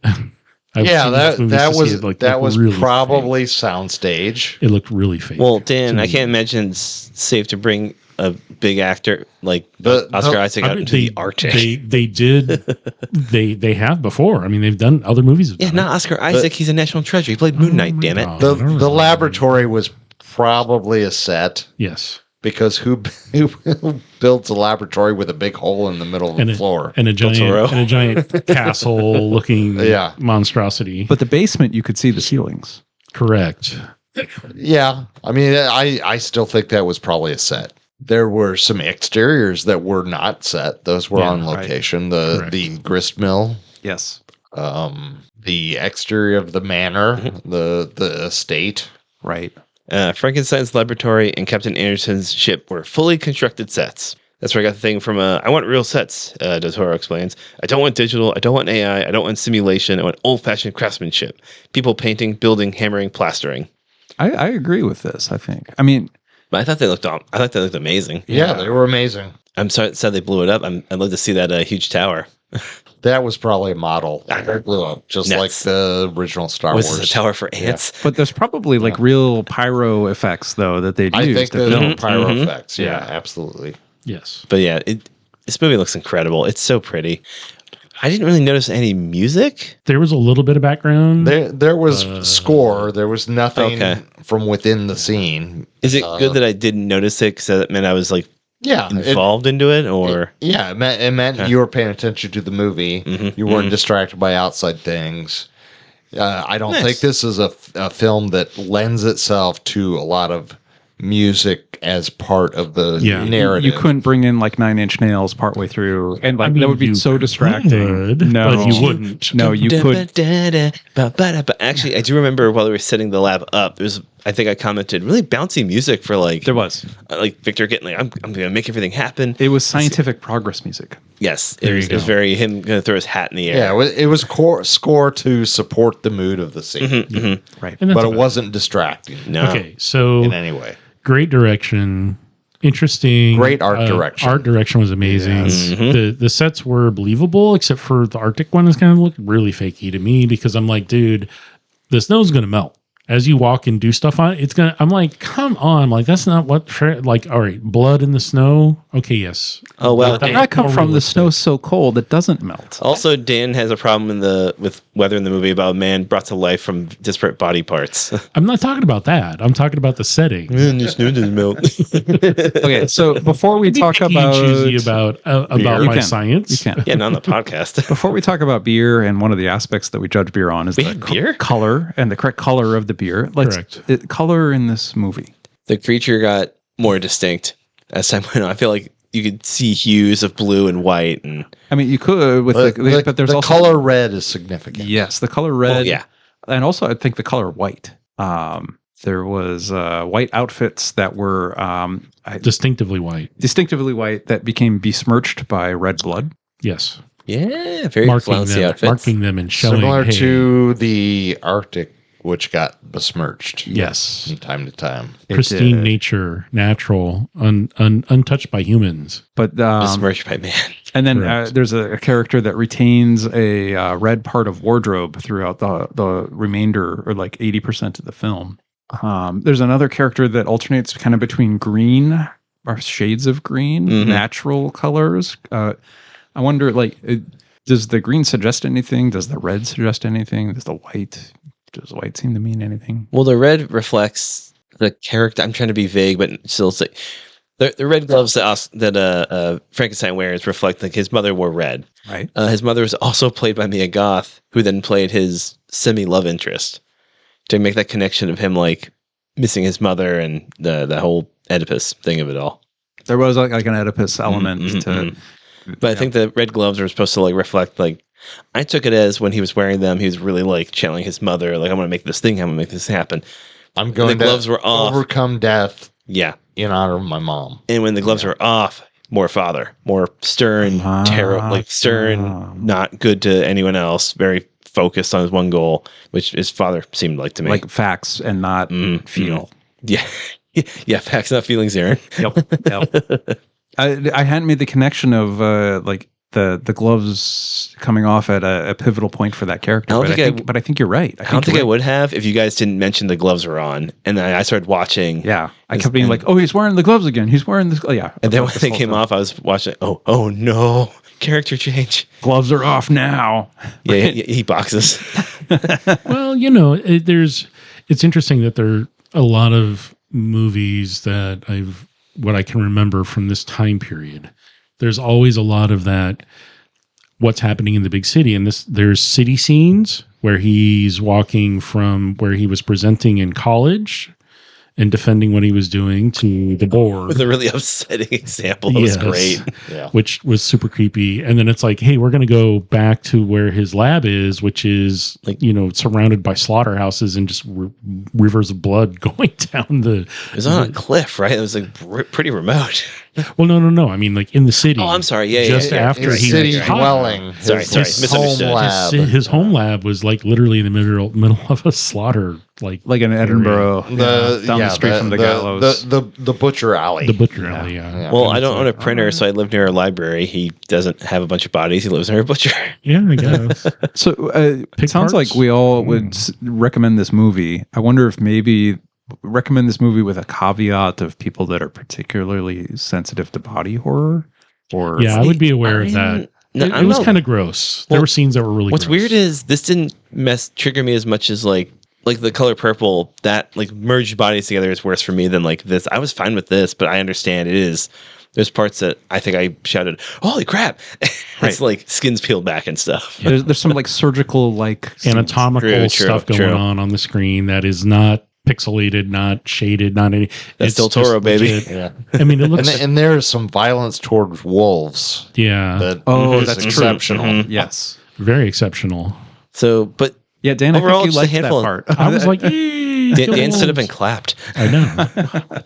that was really probably fake. Soundstage. It looked really fake. Well, Dan, I can't imagine it's safe to bring a big actor like The- Oscar the- Isaac out into the Arctic. They have before. I mean, they've done other movies. Yeah, not Oscar Isaac. He's a national treasure. He played Moon Knight. Damn it. The laboratory was probably a set Yes. because who builds a laboratory with a big hole in the middle of the floor? And a Totoro. giant castle looking Yeah. monstrosity. But the basement, you could see the ceilings. Correct. Yeah, I mean, I still think that was probably a set. There were some exteriors that were not set; those were Yeah, on right. location. Correct. The grist mill, Yes. the exterior of the manor, the estate. Right. Frankenstein's laboratory and Captain Anderson's ship were fully constructed sets. That's where I got the thing from. I want real sets, Totoro explains. I don't want digital. I don't want AI. I don't want simulation. I want old-fashioned craftsmanship. People painting, building, hammering, plastering. I agree with this, I think. I mean, But I thought they looked amazing. Yeah, they were amazing. I'm sorry, sad they blew it up. I'd love to see that huge tower. That was probably a model. It blew up, just Nuts. like the original Star Was Wars. this a tower for ants? but there's probably like real pyro effects though that they'd I use think to the film. pyro Mhm. effects. Yeah, Yeah. absolutely. Yes. But yeah, this movie looks incredible. It's so pretty. I didn't really notice any music. There was a little bit of background. There was score. There was nothing Okay. from within the scene. Is it good that I didn't notice it because that meant I was like Yeah, involved into it, or yeah, it meant Okay. you were paying attention to the movie. Mhm, You weren't distracted by outside things. I don't Nice. think this is a film that lends itself to a lot of music as part of the Yeah. narrative. You couldn't bring in like 9 Inch Nails partway through, and like I mean, that would be you so distracting. could, No, but you wouldn't. No, you could. But actually, I do remember while we were setting the lab up, there was, I think I commented, really bouncy music for like There was. like Victor getting like, I'm gonna make everything happen. It was scientific progress music. Yes, There you it was go. very him gonna throw his hat in the air. Yeah, it was score to support the mood of the scene, Right. And that's but it about wasn't distracting No. Okay, so in any way. great direction, interesting, Great art direction. Art direction was amazing. Yes. The sets were believable, except for the Arctic one is kind of looked really fakey to me because I'm like, dude, the snow's gonna melt as you walk and do stuff on it. It's gonna. I'm like, come on, I'm like that's not what. Like, all right, blood in the snow. Okay, yes. Oh well. That- I come more from the realistic. snow so cold it doesn't melt. Also, Dan has a problem with weather in the movie about a man brought to life from disparate body parts. I'm not talking about that. I'm talking about the setting. the snow doesn't melt. Okay, so before we talk about choosy about You my can. science. you can. Yeah, not on the podcast. Before we talk about beer, and one of the aspects that we judge beer on is We the have beer? color and the correct color of the beer. Correct. Color in this movie. The creature got more distinct as time went on. I feel like you could see hues of blue and white, and I mean, you could with but there's the also color red is significant. Yes, the color red. well, yeah, And also, I think the color white. There was white outfits that were Distinctively white. distinctively white that became besmirched by red blood. Yes. yeah, very Marking flouncy them, outfits. marking them and showing. Similar hey, to the Arctic, which got besmirched yes, from time to time. pristine did. nature, natural, untouched by humans. But Besmirched by man. and then Correct. there's a character that retains a red part of wardrobe throughout the remainder, or like 80% of the film. There's another character that alternates kind of between green or shades of green, Mhm. natural colors. I wonder, like, does the green suggest anything? Does the red suggest anything? Does white seem to mean anything? Well, the red reflects the character. I'm trying to be vague, but still say the red gloves that Frankenstein wears reflect like his mother wore red. Right. His mother was also played by Mia Goth, who then played his semi-love interest to make that connection of him like missing his mother and the whole Oedipus thing of it all. There was like an Oedipus element Mhm, to. mhm. But I think the red gloves are supposed to like reflect like. I took it as when he was wearing them, he was really like channeling his mother, like I'm gonna make this thing, I'm gonna make this happen. I'm going the gloves were to off. overcome death Yeah. in honor of my mom. And when the gloves were off, more father, more stern, stern, not good to anyone else, very focused on his one goal, which his father seemed like to me. like facts and not Mm, feel. yeah. Yeah, facts, not feelings, Aaron. Yep. I hadn't made the connection of like the gloves coming off at a pivotal point for that character. But I think you're right. I don't think I would have if you guys didn't mention the gloves were on, and then I started watching. Yeah, I kept being like, "Oh, he's wearing the gloves again. He's wearing this." Oh, yeah. And then when they came off, I was watching. Oh no, character change. Gloves are off now. Yeah, he boxes. Well, it's interesting that there are a lot of movies that what I can remember from this time period. There's always a lot of that. What's happening in the big city, and there's city scenes where he's walking from where he was presenting in college and defending what he was doing to the board. With a really upsetting example. It was great. Yeah. Which was super creepy. And then it's like, hey, we're going to go back to where his lab is, which is like, surrounded by slaughterhouses and just rivers of blood going down the... It was on a cliff, right? It was like pretty remote. Well, no. I mean, like in the city. Oh, I'm sorry. Yeah, just after his he city was caught. dwelling. Sorry, misunderstood. Home lab. His home lab was like literally in the middle of a slaughter, like in Edinburgh, down the street from the gallows. The butcher alley. the butcher alley. Yeah. Well, I don't own a printer, so I live near a library. He doesn't have a bunch of bodies. He lives near a butcher. Yeah, I guess. So it sounds like we all would recommend this movie. I wonder if maybe recommend this movie with a caveat of people that are particularly sensitive to body horror. Or I would be aware of that. It was kind of gross. There were scenes that were really What's gross. weird is this didn't trigger me as much as like the color purple. That like merged bodies together is worse for me than like this. I was fine with this, but I understand it is. There's parts that I think I shouted, "Holy crap!" It's like skins peeled back and stuff. Yeah, there's some like surgical like anatomical stuff going on the screen that is not pixelated, not shaded, not any. That's Del Toro, baby. Yeah. I mean, it looks and there's some violence towards wolves. Yeah. That's exceptional. Mm-hmm. Yes. Very exceptional. So, but yeah, Dan, overall, I think you liked a that handful. part. I was like, "Yay, Dan stood up and clapped. I know.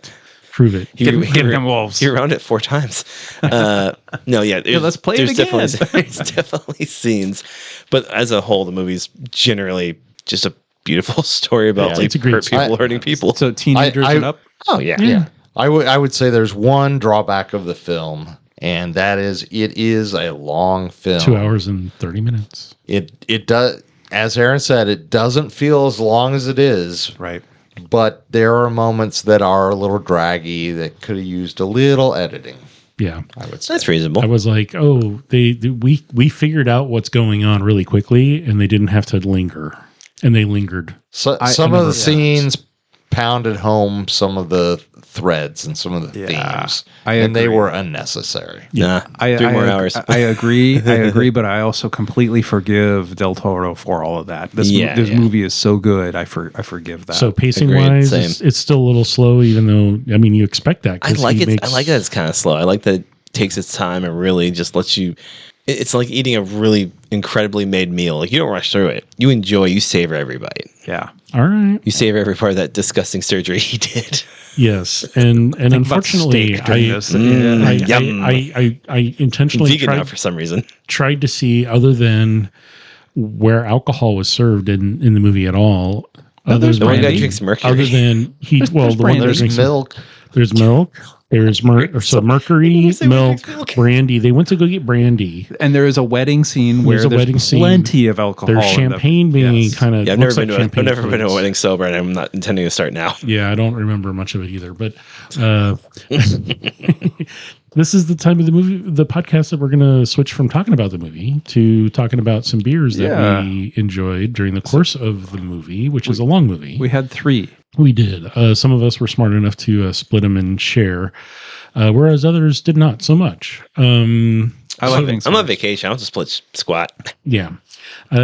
Prove it. Give them wolves. He around it 4 times. No, yeah. Let's play it again. There's definitely scenes, but as a whole, the movie's generally just a beautiful story about like hurt people hurting people. So teenagers and up. Oh yeah. I would say there's one drawback of the film, and that is it is a long film. 2 hours and 30 minutes. It does, as Aaron said, it doesn't feel as long as it is. Right. But there are moments that are a little draggy that could have used a little editing. Yeah, I would say That's reasonable. I was like, oh, we figured out what's going on really quickly, and they didn't have to linger, and they lingered. So, some of the scenes pounded home some of the threads and some of the themes, and they were unnecessary. Nah, 3 more hours. I agree, but I also completely forgive Del Toro for all of that. This movie is so good. I forgive that. So pacing wise, it's still a little slow, even though you expect that. I like it. I like that it's kind of slow. I like that it takes its time and really just lets you. It's like eating a really incredibly made meal. Like you don't rush through it. You enjoy. You savor every bite. Yeah. All right. You savor every part of that disgusting surgery he did. Yes, and unfortunately, I intentionally vegan now for some reason. Tried to see other than where alcohol was served in the movie at all. The one guy drinks mercury. Other than the one that drinks milk. There's milk. There's mercury, milk, brandy. They went to go get brandy. And there is a wedding scene where there's plenty of alcohol. There's champagne being kind of. Yeah, I've never been to a wedding sober, and I'm not intending to start now. Yeah, I don't remember much of it either. But this is the time of the podcast that we're going to switch from talking about the movie to talking about some beers that we enjoyed during the course of the movie, which is a long movie. We had 3. We did. Some of us were smart enough to split them and share, whereas others did not so much. I'm on vacation. I want to split squat. Yeah.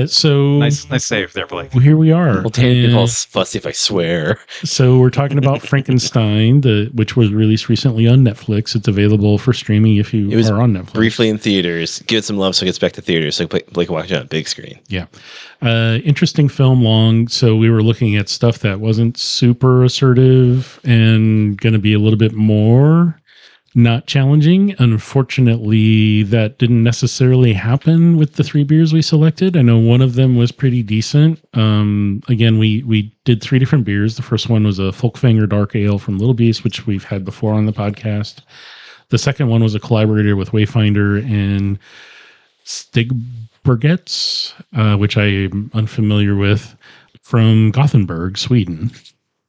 So nice save there, Blake. Here we are. Well, people fussy if I swear. So we're talking about Frankenstein, which was released recently on Netflix. It's available for streaming if you are on Netflix. Briefly in theaters. Give it some love so it gets back to theaters so Blake can watch it on a big screen. Yeah. Interesting film, long. So we were looking at stuff that wasn't super assertive and going to be a little bit more not challenging. Unfortunately, that didn't necessarily happen with the 3 beers we selected. I know one of them was pretty decent. Again, we did 3 different beers. The first one was a Folkvanger Dark Ale from Little Beast, which we've had before on the podcast. The second one was a collaborator with Wayfinder, and Stigbergets, which I am unfamiliar with, from Gothenburg, Sweden.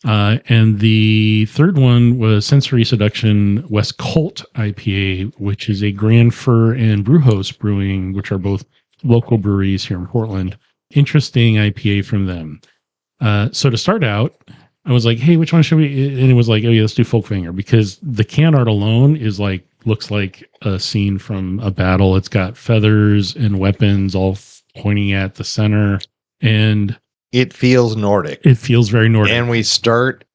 And the third one was Sensory Seduction West Colt IPA, which is a Grand Fir and Brujos Brewing, which are both local breweries here in Portland. Interesting IPA from them. So to start out, I was like, hey, which one should we? And it was like, oh yeah, let's do Folkvanger, because the can art alone is like, looks like a scene from a battle. It's got feathers and weapons all pointing at the center, and It feels Nordic. it feels very Nordic. And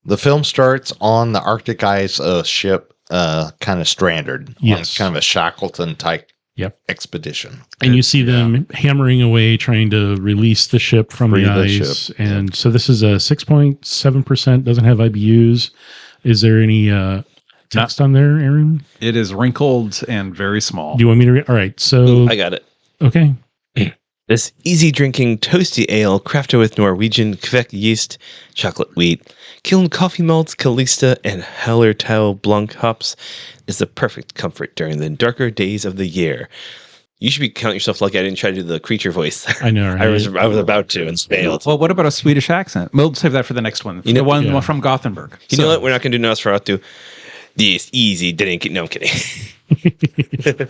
the film starts on the Arctic ice, a ship kind of stranded. Yes. On kind of a Shackleton type Yep. expedition. And you see them hammering away, trying to release the ship from Free the the ice. ship. And so this is a 6.7%, doesn't have IBUs. Is there any text on there, Aaron? It is wrinkled and very small. Do you want me to read? All right. So, Ooh, I got it. okay. This easy drinking toasty ale crafted with Norwegian Kvik yeast, chocolate wheat, kiln coffee malts, Kalista, and Hallertau Blanc hops is the perfect comfort during the darker days of the year. You should be counting yourself lucky I didn't try to do the creature voice. I know, right? I was about to and failed. Well, what about a Swedish accent? We'll save that for the next one. You know- the one Yeah. from Gothenburg. You know what? We're not going to do Nosferatu. This easy drinking. No, I'm kidding.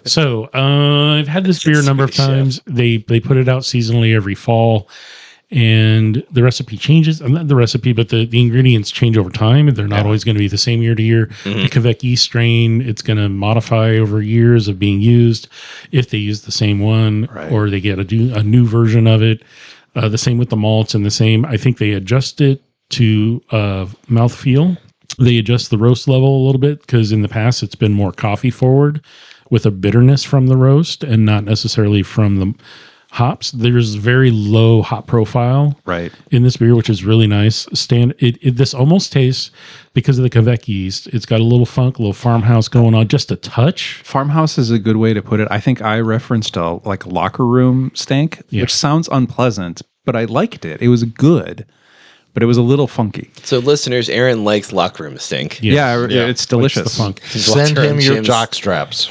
So I've had this beer a number of times. They put it out seasonally every fall, and the recipe changes. Not the recipe, but the ingredients change over time. They're not always going to be the same year to year. The Quebec yeast strain, it's going to modify over years of being used. If they use the same one, Right. or they get a new version of it. The same with the malts, and the same. I think they adjust it to mouthfeel. They adjust the roast level a little bit, because in the past it's been more coffee forward with a bitterness from the roast and not necessarily from the hops. There's very low hop profile Right. in this beer, which is really nice. This almost tastes, because of the Quebec yeast, it's got a little funk, a little farmhouse going on, just a touch. Farmhouse is a good way to put it. I think I referenced a locker room stank, Yeah. which sounds unpleasant, but I liked it. It was good, but it was a little funky. So, listeners, Aaron likes locker room stink. Yes. Yeah, Yeah. it's delicious. It's the funk. Send him your Jim's- jock straps.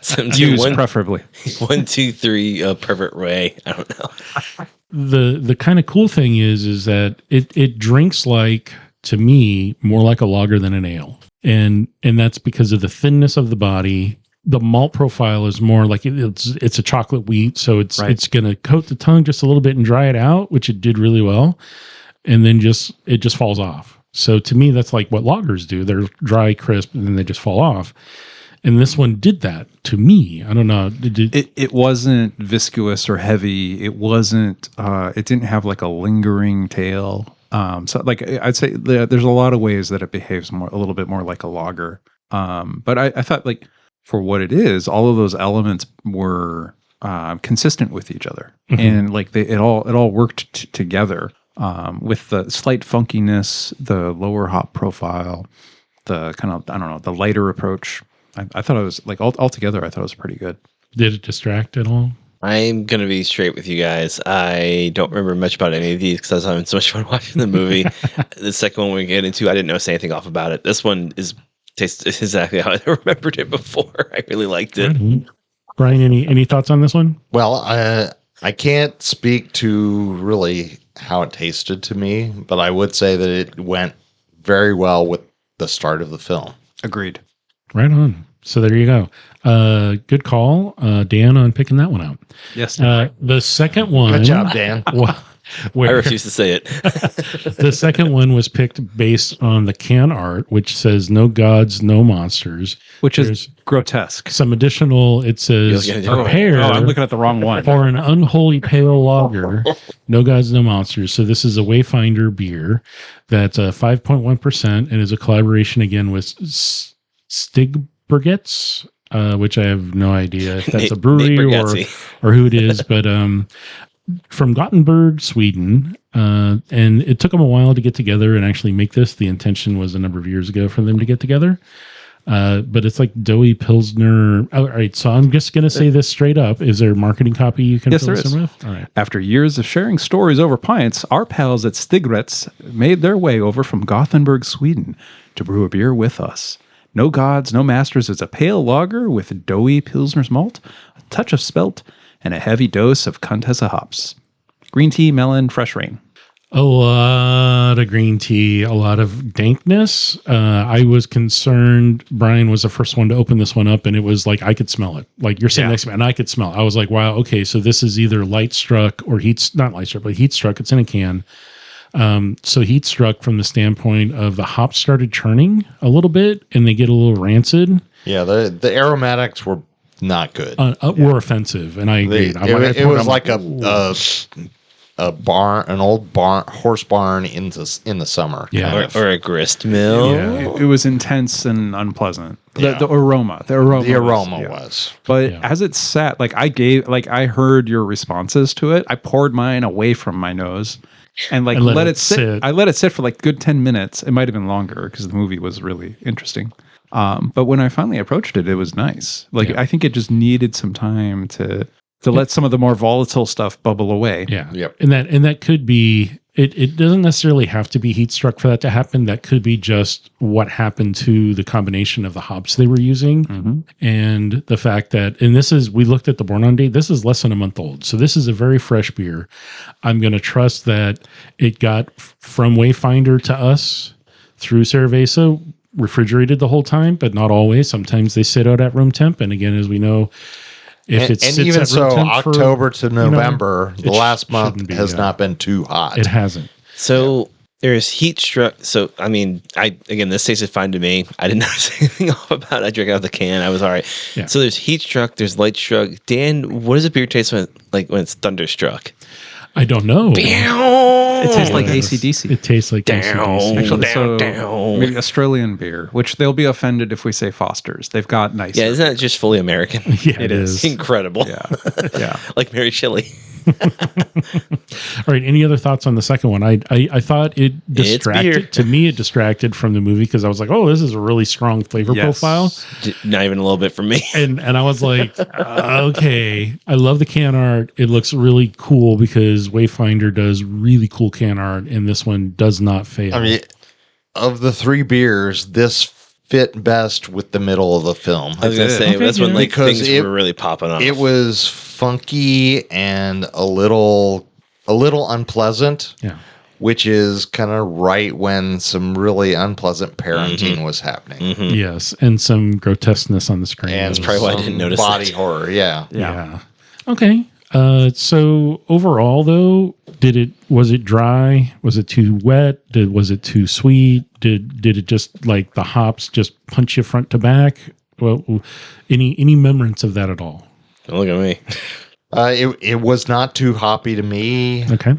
Some Use one, preferably. 1, 2, 3, pervert Ray. I don't know. The kind of cool thing is that it drinks like, to me, more like a lager than an ale. And that's because of the thinness of the body. The malt profile is more like it's a chocolate wheat, so it's going to coat the tongue just a little bit and dry it out, which it did really well, and then it just falls off. So to me, that's like what lagers do. They're dry, crisp, and then they just fall off. And this one did that to me. I don't know. It wasn't viscous or heavy. It wasn't. It didn't have like a lingering tail. So like I'd say there's a lot of ways that it behaves a little bit more like a lager. But I thought, like, for what it is, all of those elements were consistent with each other, and like it all worked together, with the slight funkiness, the lower hop profile, the kind of, I don't know, the lighter approach. I thought it was like altogether, I thought it was pretty good. Did it distract at all? I'm going to be straight with you guys. I don't remember much about any of these because I was having so much fun watching the movie. The second one we get into, I didn't notice anything off about it. This one tastes exactly how I remembered it before. I really liked it. Mhm. Brian, any thoughts on this one? Well, I can't speak to really how it tasted to me, but I would say that it went very well with the start of the film. Agreed. Right on. So there you go. Good call, Dan, on picking that one out. Yes. The second one. Good job, Dan. I Where refuse to say it. the second one was picked based on the can art, which says "No gods, no monsters." Which is There's grotesque. some additional. It says You're looking at it prepare I'm looking at the wrong one. for an unholy pale lager. No gods, no monsters. So this is a Wayfinder beer that's 5.1% and is a collaboration again with Stigbergets, which I have no idea if that's a Nate brewery Bargatze. or who it is, but from Gothenburg, Sweden. And it took them a while to get together and actually make this. The intention was a number of years ago for them to get together. But it's like doughy Pilsner. All right, so I'm just going to say this straight up. Is there marketing copy you can Yes, fill there us is. in with? All right. After years of sharing stories over pints, our pals at Stigrets made their way over from Gothenburg, Sweden, to brew a beer with us. No Gods, No Masters is a pale lager with doughy Pilsner's malt, a touch of spelt, and a heavy dose of Contessa hops. Green tea, melon, fresh rain. A lot of green tea, a lot of dankness. I was concerned. Brian was the first one to open this one up, and it was like I could smell it. Like you're sitting next to me, and I could smell it. I was like, wow, okay, so this is either light struck or not light struck, but heat struck. It's in a can. So heat struck from the standpoint of the hops started churning a little bit, and they get a little rancid. Yeah, the aromatics were not good. Were offensive, and I agreed. It was like a barn, an old horse barn in the summer. Yeah, or a grist mill. Yeah, it was intense and unpleasant. The aroma was. But as it sat, I heard your responses to it. I poured mine away from my nose and let it sit. I let it sit for like good 10 minutes. It might have been longer because the movie was really interesting. But when I finally approached it, it was nice. I think it just needed some time to let some of the more volatile stuff bubble away. Yeah. Yep. And that could be, it doesn't necessarily have to be heat struck for that to happen. That could be just what happened to the combination of the hops they were using and the fact that, and we looked at the born on date, this is less than a month old. So this is a very fresh beer. I'm going to trust that it got from Wayfinder to us through Cerveza, refrigerated the whole time, but not always. Sometimes they sit out at room temp. And again, as we know, if it sits even at so, room temp October to November, the last month has not not been too hot. It hasn't. So there's heat struck. So I mean, this tasted fine to me. I didn't notice anything off about it. I drank out of the can. I was all right. Yeah. So there's heat struck. There's light struck. Dan, what does a beer taste when it's thunderstruck? I don't know. It tastes like AC/DC. It tastes like AC/DC. Actually, maybe Australian beer, which they'll be offended if we say Foster's. They've got nice. Yeah, isn't that just fully American? Yeah, it is. Incredible. Yeah. Like Mary Shelley. All right. Any other thoughts on the second one? I thought it distracted. To me, it distracted from the movie because I was like, oh, this is a really strong flavor profile. Not even a little bit from me. And I was like, okay. I love the can art. It looks really cool because Wayfinder does really cool can art, and this one does not fail. I mean, of the three beers, this fit best with the middle of the film. I was going to say, that's when things were really popping off. It was funky and a little unpleasant. Yeah. Which is kind of right when some really unpleasant parenting was happening. Mm-hmm. Yes, and some grotesqueness on the screen. And that's probably why I didn't notice body horror, yeah. Okay. So overall, though, was it dry? Was it too wet? Was it too sweet? Did it just like the hops just punch you front to back? Well, any remembrance of that at all? Don't look at me. It was not too hoppy to me. Okay.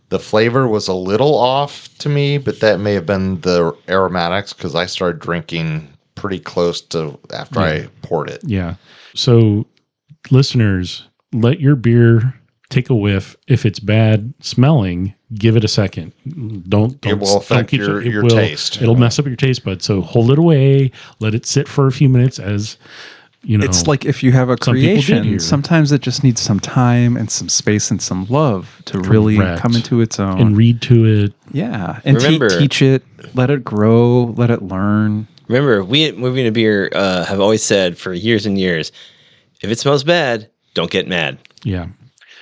The flavor was a little off to me, but that may have been the aromatics because I started drinking pretty close to after I poured it. Yeah. So, listeners, let your beer take a whiff. If it's bad smelling, give it a second. Don't. It will affect your taste. It'll mess up your taste bud. So hold it away. Let it sit for a few minutes as. It's like if you have a creation, sometimes it just needs some time and some space and some love to really come into its own. And read to it. Yeah. And teach it, let it grow, let it learn. Remember, we at Moving a Beer have always said for years and years, if it smells bad, don't get mad. Yeah.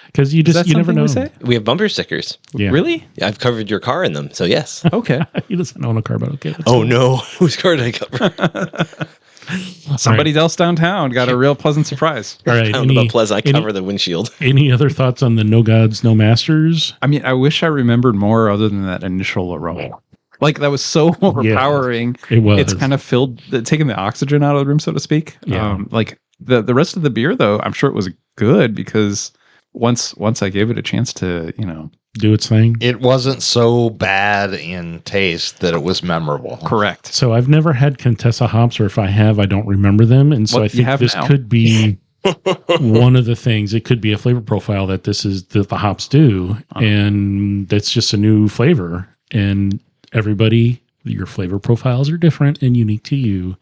Because you never know. We have bumper stickers. Yeah. Really? I've covered your car in them, so yes. Okay. He doesn't own a car, but okay. Oh, no. Whose car did I cover? Somebody else downtown got a real pleasant surprise. All right. I don't know about pleasant. I cover the windshield. Any other thoughts on the No Gods, No Masters? I mean, I wish I remembered more other than that initial aroma. Like, that was so overpowering. Yeah, it was. It's kind of taking the oxygen out of the room, so to speak. Yeah. The rest of the beer, though, I'm sure it was good because once I gave it a chance to, do its thing. It wasn't so bad in taste that it was memorable. Correct. So I've never had Contessa hops, or if I have, I don't remember them. And so I think this could be one of the things. It could be a flavor profile that the hops do. And that's just a new flavor. And everybody, your flavor profiles are different and unique to you.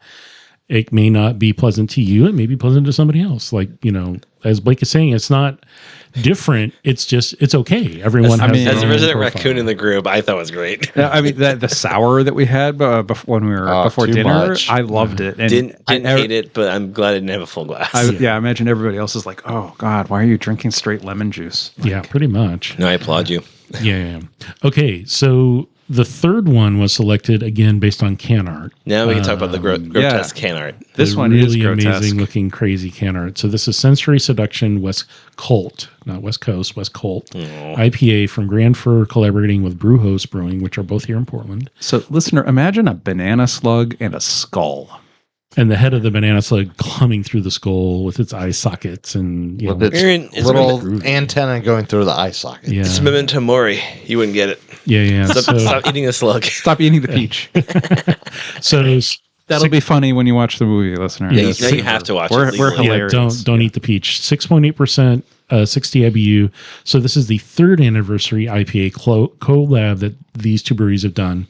It may not be pleasant to you. It may be pleasant to somebody else. Like, as Blake is saying, it's not different. It's just, it's okay. Everyone has their as a own resident profile. raccoon in the group, I thought it was great. I mean, the sour that we had before when we were before too dinner, much. I loved it. And Didn't I hate it, but I'm glad I didn't have a full glass. I imagine everybody else is like, "Oh God, why are you drinking straight lemon juice?" Yeah, pretty much. No, I applaud you. Yeah. Okay, so the third one was selected again based on can art. Now we can talk about the grotesque can art. This The one is really grotesque. amazing looking crazy can art. So this is Sensory Seduction West Colt, not West Coast, West Colt IPA from Grand Fir collaborating with Brujos Brewing, which are both here in Portland. So, listener, imagine a banana slug and a skull. And the head of the banana slug coming through the skull with its eye sockets and With its Aaron, it's little antenna going through the eye socket. yeah, It's Memento Mori. You wouldn't get it. yeah. Stop eating a slug. Stop eating the peach. So That'll be funny when you watch the movie, listener. Yeah, Now you have to watch We're it. legally. hilarious. don't eat the peach. 6.8%, 60 IBU. So this is the third anniversary IPA collab that these two breweries have done.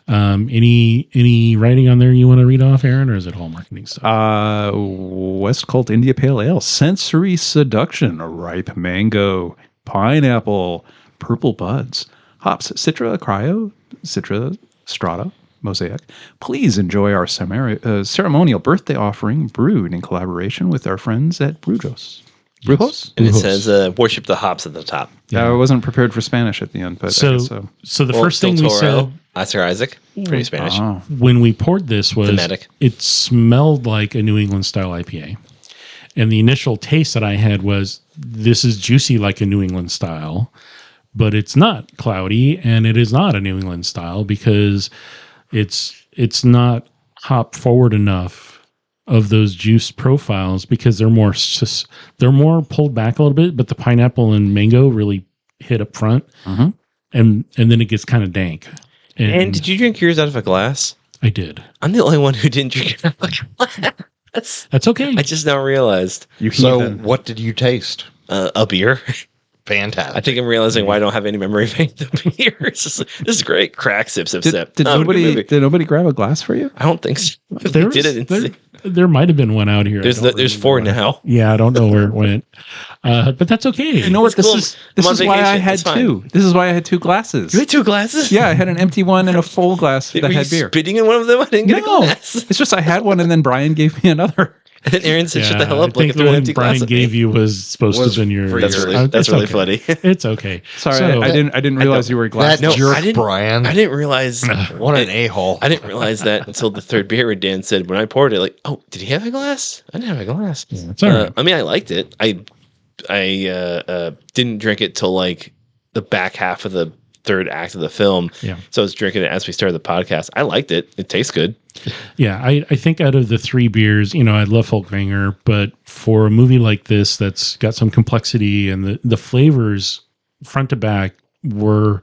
Any writing on there you want to read off, Aaron, or is it all marketing stuff? West Colt India Pale Ale, Sensory Seduction, ripe mango, pineapple, purple buds, hops, Citra Cryo, Citra Strata, Mosaic. Please enjoy our ceremonial birthday offering brewed in collaboration with our friends at Brujos. Brujos? And it says worship the hops at the top. Yeah, I wasn't prepared for Spanish at the end, but I guess so. So the first thing we said Oscar Isaac, pretty Spanish. Oh. when we poured this was Thematic. it smelled like a New England style IPA. And the initial taste that I had was this is juicy like a New England style, but it's not cloudy and it is not a New England style because it's not hop forward enough of those juice profiles because they're more pulled back a little bit, but the pineapple and mango really hit up front, and then it gets kind of dank. And did you drink yours out of a glass? I did. I'm the only one who didn't drink it out of a glass. That's okay. I just now realized. So, heathen. what did you taste? A beer. Fantastic. I think I'm realizing why I don't have any memory of any of the beer. It's just, this is great. Crack, sip, sip, sip. Did Oh, good movie. nobody grab a glass for you? I don't think so. They There did was- it. there, there might have been one out here. I don't There's remember four where. now. Yeah, I don't know where it went, but that's okay. You know what? It's cool. This I'm on is why I vacation. had It's fine. two. This is why I had two glasses. You had two glasses? Yeah, I had an empty one and a full glass Were that you had beer. spitting in one of them? I didn't get a No, glass. it's just I had one and then Brian gave me another. And then Aaron said, shut the hell I up, like think if the threw an one empty Brian glass at gave me. you was supposed to Was have been your. for That's your- really, that's it's really okay. funny. It's okay. Sorry, So- I didn't realize you were a glass. That No, jerk, I didn't- Brian. I didn't realize. What an a-hole. I didn't realize that until the third beer. Where Dan said when I poured it, like, "Oh, did he have a glass? I didn't have a glass." It's all right. I mean, I liked it. I didn't drink it till like the back half of the third act of the film. Yeah. So I was drinking it as we started the podcast. I liked it. It tastes good. Yeah, I think out of the three beers, I love Folkvanger, but for a movie like this that's got some complexity and the flavors front to back were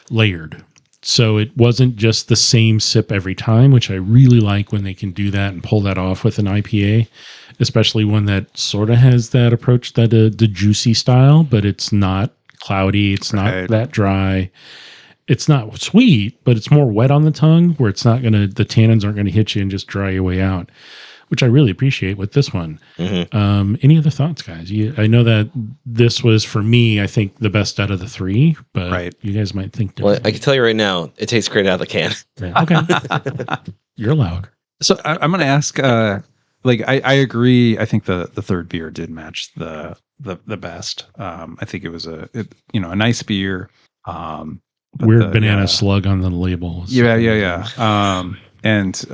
layered. So it wasn't just the same sip every time, which I really like when they can do that and pull that off with an IPA, especially one that sort of has that approach, that the juicy style, but it's not cloudy. It's not Right. that dry. It's not sweet, but it's more wet on the tongue where it's not going to, the tannins aren't going to hit you and just dry your way out, which I really appreciate with this one. Any other thoughts, guys? I know that this was, for me, I think the best out of the three, but Right. you guys might think Well, differently. I can tell you right now, it tastes great out of the can. Yeah, okay. You're allowed. So I'm going to ask. I agree. I think the third beer did match the best. I think it was a nice beer. But Weird banana slug on the label. Yeah. And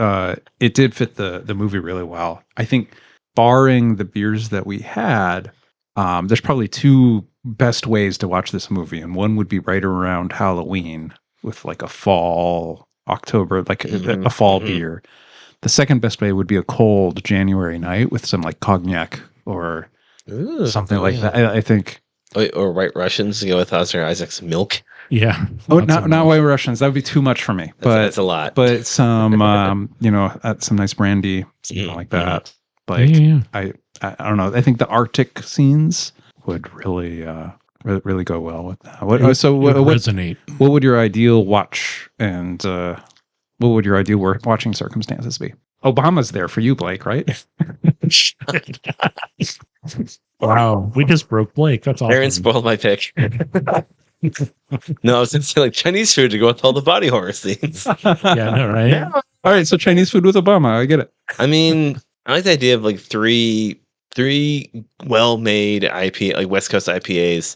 it did fit the movie really well. I think, barring the beers that we had, there's probably two best ways to watch this movie, and one would be right around Halloween with like a fall October, like a fall beer. The second best way would be a cold January night with some like cognac or Ooh, something like that. I think. Or White Russians to go with Oscar Isaac's milk. Yeah. Oh, not White Russians. That would be too much for me. That's a lot. But some, some nice brandy, something like that. Like, Yeah. I don't know. I think the Arctic scenes would really go well with that. It would resonate. What would your ideal watch and what would your ideal watching circumstances be? Obama's there for you, Blake, right? Wow, we just broke Blake. That's awesome. Aaron spoiled my pick. No, I was going to say like Chinese food to go with all the body horror scenes. Yeah, I know, right? Yeah. All right, so Chinese food with Obama. I get it. I mean, I like the idea of like three well-made IPA, like West Coast IPAs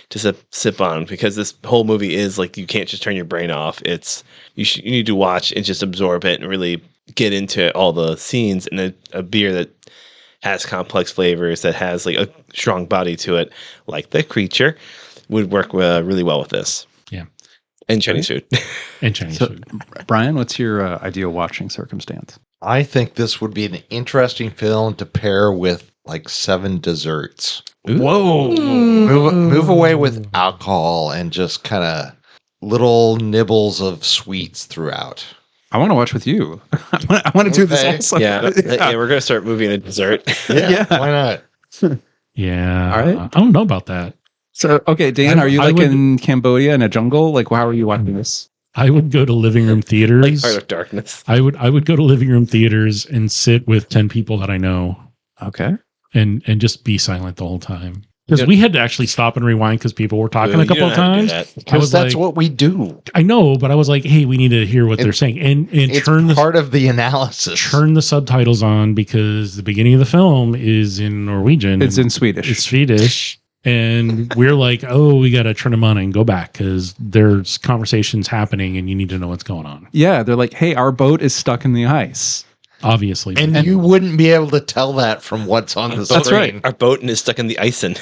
to sip on, because this whole movie is like you can't just turn your brain off. It's you need to watch and just absorb it and really get into all the scenes. And a beer that has complex flavors, that has like a strong body to it, like The Creature, would work really well with this. Yeah, and Chinese food. And Chinese food. Brian, what's your ideal watching circumstance? I think this would be an interesting film to pair with like 7 desserts. Whoa! Move away with alcohol and just kind of little nibbles of sweets throughout. I want to watch with you. I want to do this Okay. also. Yeah, we're gonna start moving a dessert. Yeah, why not? Yeah. All right. I don't know about that. So, okay, Dan, are you I like would- in Cambodia in a jungle? Like, how are you watching this? I would go to living room Like theaters. Heart of Darkness. I would go to living room theaters and sit with 10 people that I know Okay. and just be silent the whole time. Because You we had to actually stop and rewind because people were talking Ooh, a couple you of don't have to do times. that. I Because was that's like, what we do. I know, but I was like, hey, we need to hear what they're saying. And It's turn the part of the analysis. turn the subtitles on, because the beginning of the film is in Norwegian. It's in Swedish. It's Swedish. And we're like, oh, we got to turn them on and go back because there's conversations happening and you need to know what's going on. Yeah, they're like, hey, our boat is stuck in the ice. Obviously. And you wouldn't be able to tell that from what's on the That's screen. right. Our boat is stuck in the icing.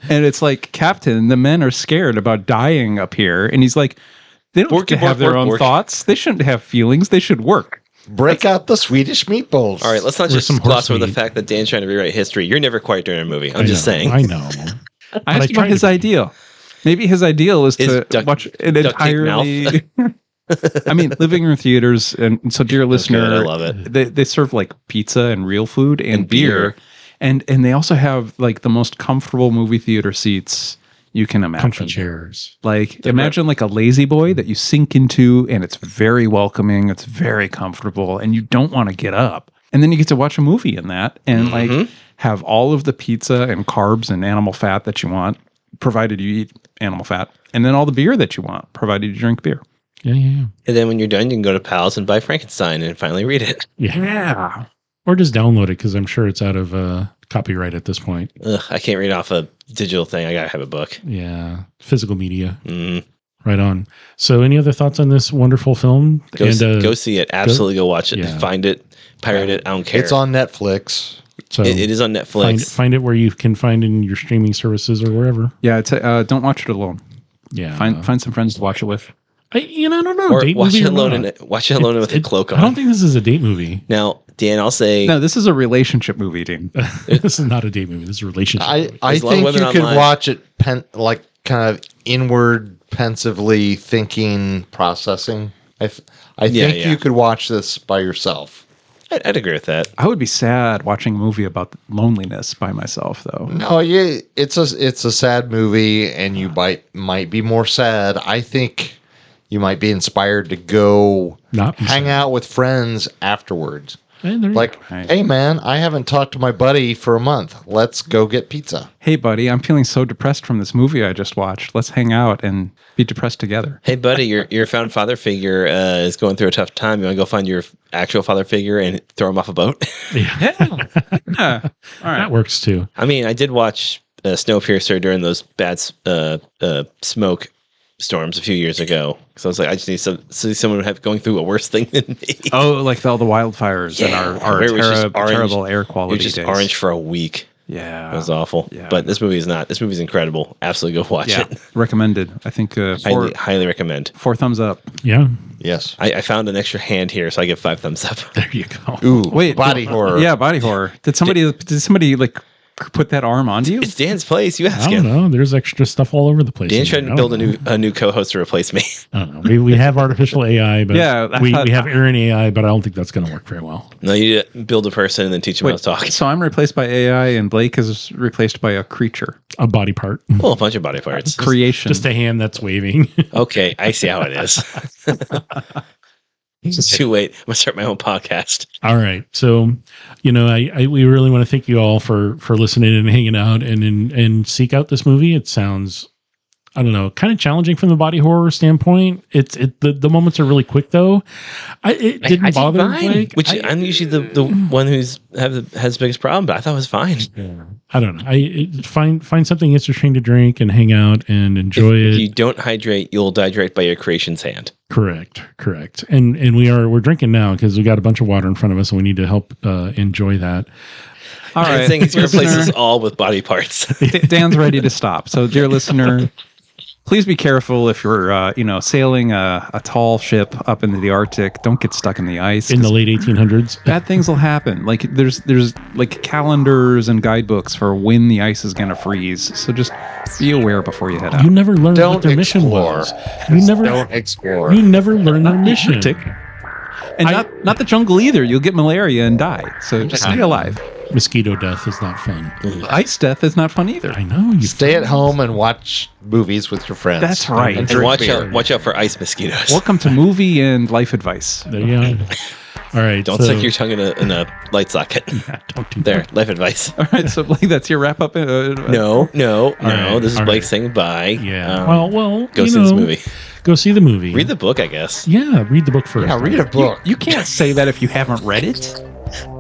And it's like, Captain, the men are scared about dying up here. And he's like, they don't Bork, get to have bork, their bork, own bork. thoughts. They shouldn't have feelings. They should work. Break out the Swedish meatballs. All right, let's not There's just some gloss horse over the meat. fact that Dan's trying to rewrite history. You're never quiet during a movie. I'm just know, saying. I know. I asked I about tried his to be. ideal. Maybe his ideal is to Is watch an duct tape entirely. I mean, living room theaters, and so, dear listener, I love it. They serve like pizza and real food and, And beer. and they also have like the most comfortable movie theater seats you can imagine. Comfy chairs. Like, imagine like a lazy boy that you sink into, and it's very welcoming, it's very comfortable, and you don't want to get up. And then you get to watch a movie in that, and like have all of the pizza and carbs and animal fat that you want, provided you eat animal fat, and then all the beer that you want, provided you drink beer. Yeah. And then when you're done, you can go to Pals and buy Frankenstein and finally read it. Yeah. Or just download it because I'm sure it's out of copyright at this point. Ugh, I can't read off a digital thing. I gotta have a book. Yeah. Physical media. Mm. Right on. So, any other thoughts on this wonderful film? Go see it. Absolutely go watch it. Yeah. Find it. Pirate it. I don't care. It's on Netflix. So It is on Netflix. Find it where you can find in your streaming services or wherever. Yeah, it's don't watch it alone. Yeah. Find some friends to watch it with. I don't know. Or Date watch movie it or alone. not. Watch it alone with a cloak on. I don't think this is a date movie. Now, Dan, I'll say No, this is a relationship movie, Dean. This is not a date movie. This is a relationship movie. I There's a lot of think women you could online. watch it like kind of inward, pensively thinking, processing. I think yeah. you could watch this by yourself. I'd agree with that. I would be sad watching a movie about loneliness by myself, though. No, yeah, it's a sad movie, and you might be more sad. I think you might be inspired to go Not be hang sad. out with friends afterwards. And there you Like, go. Right. hey man, I haven't talked to my buddy for a month. Let's go get pizza. Hey, buddy, I'm feeling so depressed from this movie I just watched. Let's hang out and be depressed together. Hey, buddy, your found father figure is going through a tough time. You want to go find your actual father figure and throw him off a boat? Yeah. All right. That works too. I mean, I did watch Snowpiercer during those bad smoke storms a few years ago. So I was like, I just need see someone going through a worse thing than me. Oh, like all the wildfires and our Where it was just orange. terrible air It quality was just days. orange for a week. Yeah. It was awful. Yeah. But this movie is not. This movie's incredible. Absolutely go watch Yeah. it. Recommended. I think Highly recommend. 4 thumbs up. Yeah. Yes. I found an extra hand here, so I give 5 thumbs up. There you go. Ooh, Wait, body horror. Yeah, body horror. Did somebody like put that arm onto you? It's Dan's place. You ask I don't him. know. There's extra stuff all over the place. Dan in tried there. to I build don't know. a new co-host to replace me. I don't know. We have artificial AI, but Yeah, I we thought- have Aaron AI, but I don't think that's going to work very well. No, you need to build a person and then teach them how to talk. So I'm replaced by AI and Blake is replaced by a creature. A body part. Well, a bunch of body parts. Creation. Just a hand that's waving. Okay, I see how it is. It's too late. I'm gonna start my own podcast. All right. So, we really want to thank you all for listening and hanging out and seek out this movie. It sounds, I don't know, kind of challenging from the body horror standpoint. The moments are really quick though. It didn't bother me. I'm usually the one has the biggest problem, but I thought it was fine. Yeah. I don't know. Find something interesting to drink and hang out and enjoy it. If you don't hydrate, you'll dehydrate by your creation's hand. Correct. And we're drinking now because we got a bunch of water in front of us and we need to help enjoy that. All right. I think he's going to replace us all with body parts. Dan's ready to stop. So, dear listener, please be careful if you're, sailing a tall ship up into the Arctic. Don't get stuck in the ice. In the late 1800s. Bad things will happen. Like there's like calendars and guidebooks for when the ice is going to freeze. So just be aware before you head out. You never learned Don't what their mission explore. was. Don't explore. You never learned their mission. And not the jungle either. You'll get malaria and die. So just stay alive. Mosquito death is not fun. Ice death is not fun either. I know. You Stay at home and watch movies with your friends. That's right. And drink watch beer. out for ice mosquitoes. Welcome to movie and life advice. There you go. All right. Don't stick your tongue in a light socket. Yeah, don't do There, that. life advice. All right, so Blake, that's your wrap up. No. right, This is all Blake right. saying bye. Yeah. Well. Go see this movie. Go see the movie. Read the book, I guess. Yeah, read the book first. Yeah, read a book. You can't say that if you haven't read it.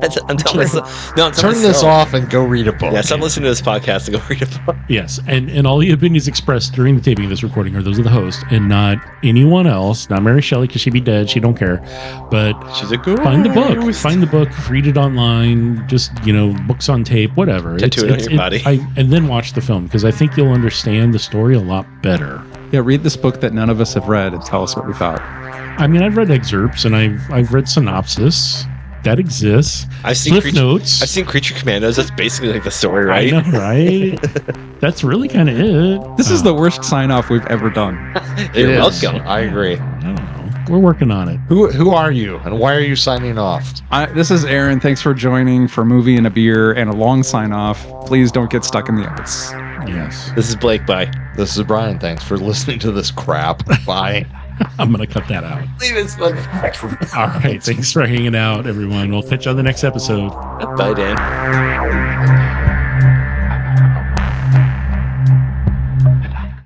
I'm telling myself. No, I'm telling Turn this myself. off and go read a book. Yeah, stop listening to this podcast and go read a book. Yes, and all the opinions expressed during the taping of this recording are those of the host and not anyone else. Not Mary Shelley because she'd be dead. She don't care. But She's a good find the book. Find the book. Read it online. Just books on tape, whatever. Tattoo it on your body. And then watch the film because I think you'll understand the story a lot better. Yeah, read this book that none of us have read and tell us what we thought. I mean, I've read excerpts and I've read synopsis. That exists. I've seen Cliff Notes. I've seen Creature Commandos. That's basically like the story, right? I know, right? That's really kind of it. This is the worst sign off we've ever done. You're It is. welcome. I agree. I don't know. We're working on it. Who are you and why are you signing off? This is Aaron. Thanks for joining for Movie and a Beer and a long sign off. Please don't get stuck in the ice. Yes. This is Blake. Bye. This is Brian. Thanks for listening to this crap. Bye. I'm going to cut that out. Leave it. All right. Thanks for hanging out, everyone. We'll catch you on the next episode. Bye, Dan.